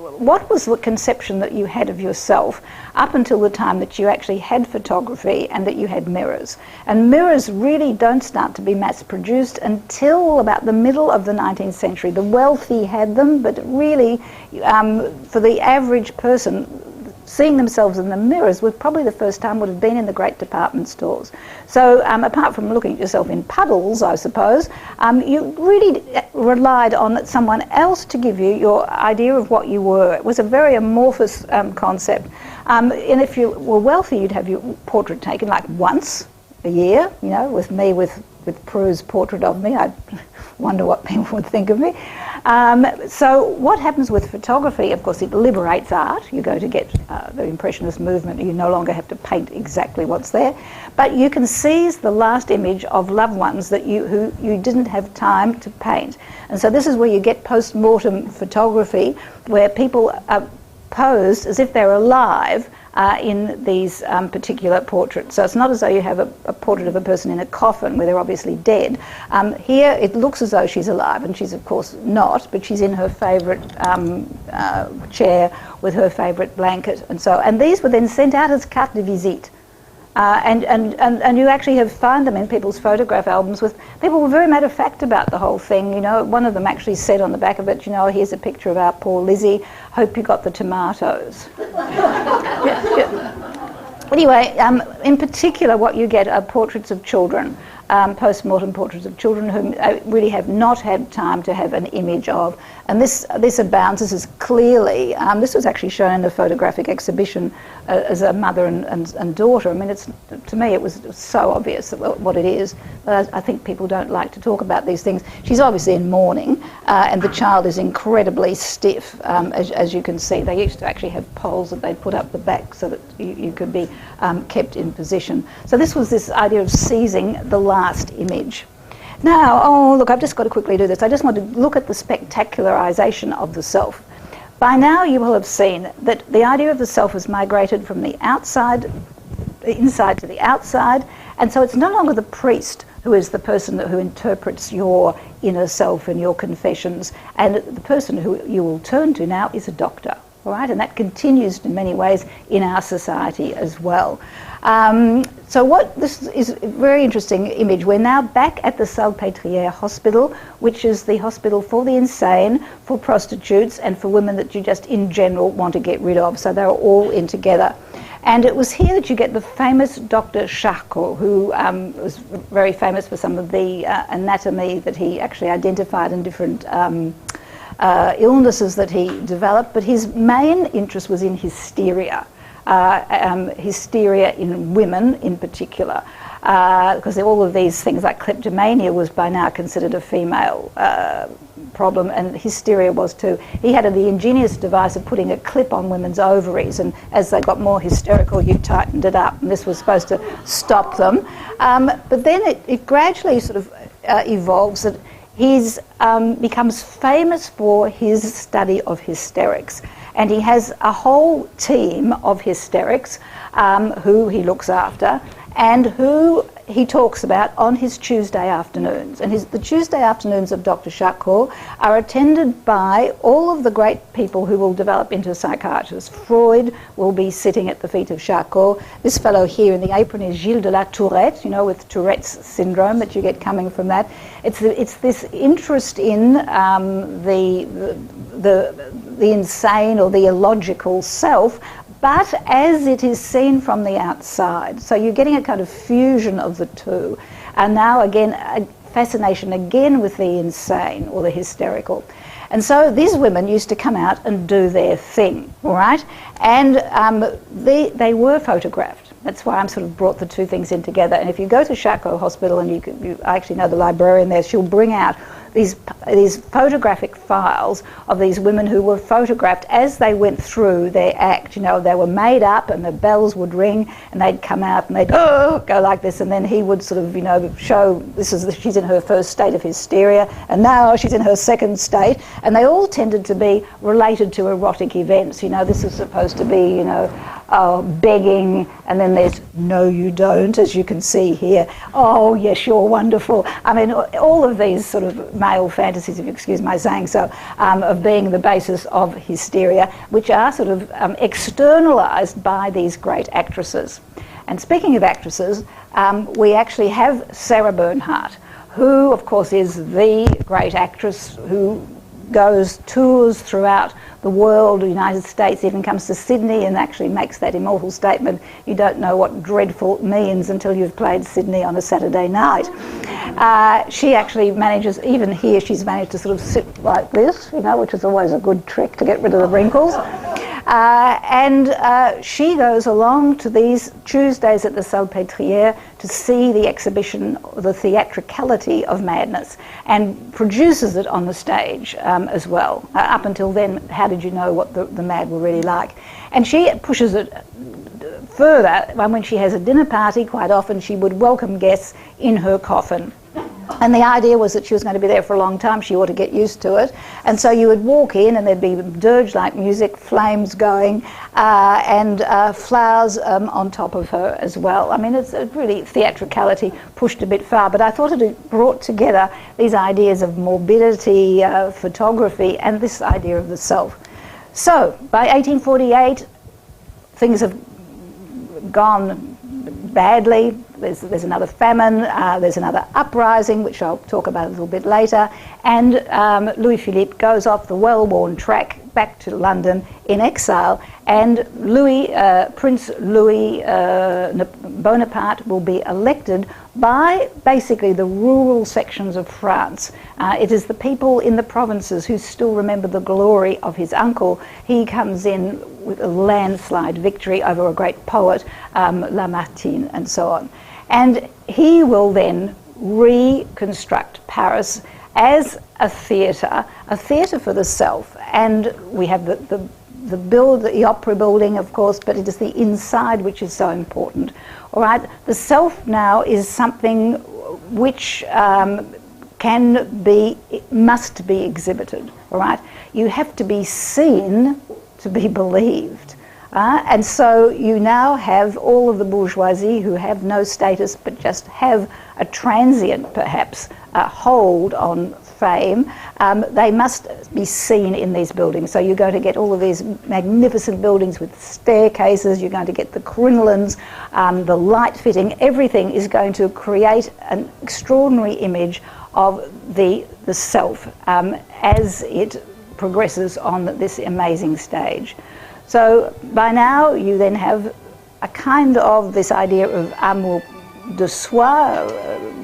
what was the conception that you had of yourself up until the time that you actually had photography and that you had mirrors? And mirrors really don't start to be mass-produced until about the middle of the 19th century. The wealthy had them, but really, for the average person, seeing themselves in the mirrors was probably the first time would have been in the great department stores. So apart from looking at yourself in puddles, I suppose, you really relied on someone else to give you your idea of what you were. It was a very amorphous concept. And if you were wealthy, you'd have your portrait taken like once a year, you know, with me with Prue's portrait of me. I wonder what people would think of me. So what happens with photography, of course, it liberates art. You go to get the Impressionist movement, you no longer have to paint exactly what's there, but you can seize the last image of loved ones that who you didn't have time to paint. And so this is where you get post-mortem photography, where people are posed as if they're alive in these particular portraits. So it's not as though you have a portrait of a person in a coffin where they're obviously dead. Here it looks as though she's alive, and she's of course not, but she's in her favourite chair with her favourite blanket, and these were then sent out as carte de visite. And you actually find them in people's photograph albums. With people were very matter of fact about the whole thing. You know, one of them actually said on the back of it, you know, here's a picture of our poor Lizzie. Hope you got the tomatoes. Anyway, in particular, what you get are portraits of children, post-mortem portraits of children whom really have not had time to have an image of. And this abounds. This is clearly, this was actually shown in the photographic exhibition as a mother and daughter. I mean, to me, it was so obvious what it is. But I think people don't like to talk about these things. She's obviously in mourning, and the child is incredibly stiff, as you can see. They used to actually have poles that they'd put up the back so that you could be kept in position. So this was this idea of seizing the last image. Now, oh look, I've just got to quickly do this. I just want to look at the spectacularization of the self. By now you will have seen that the idea of the self has migrated from the inside to the outside, and so it's no longer the priest who is the person who interprets your inner self and your confessions, and the person who you will turn to now is a doctor. All right, and that continues in many ways in our society as well. So this is a very interesting image. We're now back at the Salpêtrière Hospital, which is the hospital for the insane, for prostitutes, and for women that you just in general want to get rid of. So they're all in together. And it was here that you get the famous Dr. Charcot, who was very famous for some of the anatomy that he actually identified in different illnesses that he developed, but his main interest was in hysteria. Hysteria in women in particular, because all of these things like kleptomania was by now considered a female problem, and hysteria was too. He had the ingenious device of putting a clip on women's ovaries, and as they got more hysterical you tightened it up, and this was supposed to stop them. But then it gradually sort of evolves that he becomes famous for his study of hysterics. And he has a whole team of hysterics who he looks after and who he talks about on his Tuesday afternoons. And the Tuesday afternoons of Dr. Charcot are attended by all of the great people who will develop into psychiatrists. Freud will be sitting at the feet of Charcot. This fellow here in the apron is Gilles de la Tourette, you know, with Tourette's syndrome that you get coming from that. It's this interest in the insane or the illogical self, but as it is seen from the outside. So you're getting a kind of fusion of the two. And now again, a fascination again with the insane or the hysterical. And so these women used to come out and do their thing, all right? And they were photographed. That's why I'm sort of brought the two things in together. And if you go to Charcot Hospital, and I actually know the librarian there, she'll bring out these photographic files of these women who were photographed as they went through their act. You know, they were made up and the bells would ring and they'd come out and they'd go like this, and then he would sort of, you know, show she's in her first state of hysteria and now she's in her second state, and they all tended to be related to erotic events. You know, this is supposed to be, you know, begging, and then there's no you don't, as you can see here. Oh yes, you're wonderful. I mean, all of these sort of male fantasies, if you excuse my saying so, of being the basis of hysteria, which are sort of externalised by these great actresses. And speaking of actresses, we actually have Sarah Bernhardt, who of course is the great actress who tours throughout the world, the United States, even comes to Sydney and actually makes that immortal statement, you don't know what dreadful means until you've played Sydney on a Saturday night. She actually manages, even here, she's managed to sort of sit like this, you know, which is always a good trick to get rid of the wrinkles. She goes along to these Tuesdays at the Salpêtrière to see the exhibition, the theatricality of madness, and produces it on the stage as well. Up until then, how did you know what the mad were really like? And she pushes it further. When she has a dinner party, quite often she would welcome guests in her coffin. And the idea was that she was going to be there for a long time, she ought to get used to it. And so you would walk in and there'd be dirge-like music, flames going, and flowers on top of her as well. I mean, it's really theatricality pushed a bit far, but I thought it brought together these ideas of morbidity, photography, and this idea of the self. So, by 1848, things have gone badly. There's another famine, there's another uprising, which I'll talk about a little bit later, and Louis-Philippe goes off the well-worn track back to London in exile, and Prince Louis Bonaparte will be elected by basically the rural sections of France. It is the people in the provinces who still remember the glory of his uncle. He comes in with a landslide victory over a great poet, Lamartine, and so on. And he will then reconstruct Paris as a theatre for the self. And we have the opera building, of course, but it is the inside which is so important. All right, the self now is something which must be exhibited. All right, you have to be seen to be believed. And so you now have all of the bourgeoisie who have no status but just have a transient, perhaps, hold on fame. They must be seen in these buildings. So you're going to get all of these magnificent buildings with staircases, you're going to get the crinolines, the light fitting, everything is going to create an extraordinary image of the self as it progresses on this amazing stage. So by now you then have a kind of this idea of amour de soi,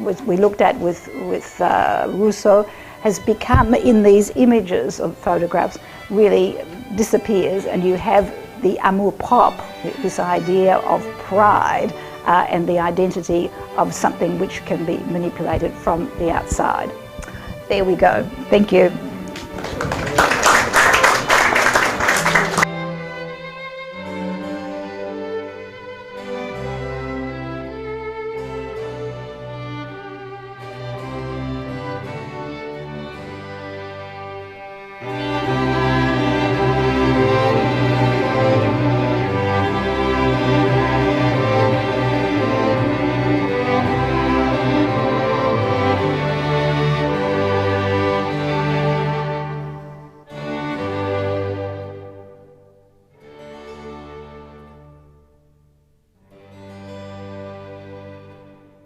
which we looked at with Rousseau, has become in these images of photographs really disappears, and you have the amour propre, this idea of pride and the identity of something which can be manipulated from the outside. There we go. Thank you.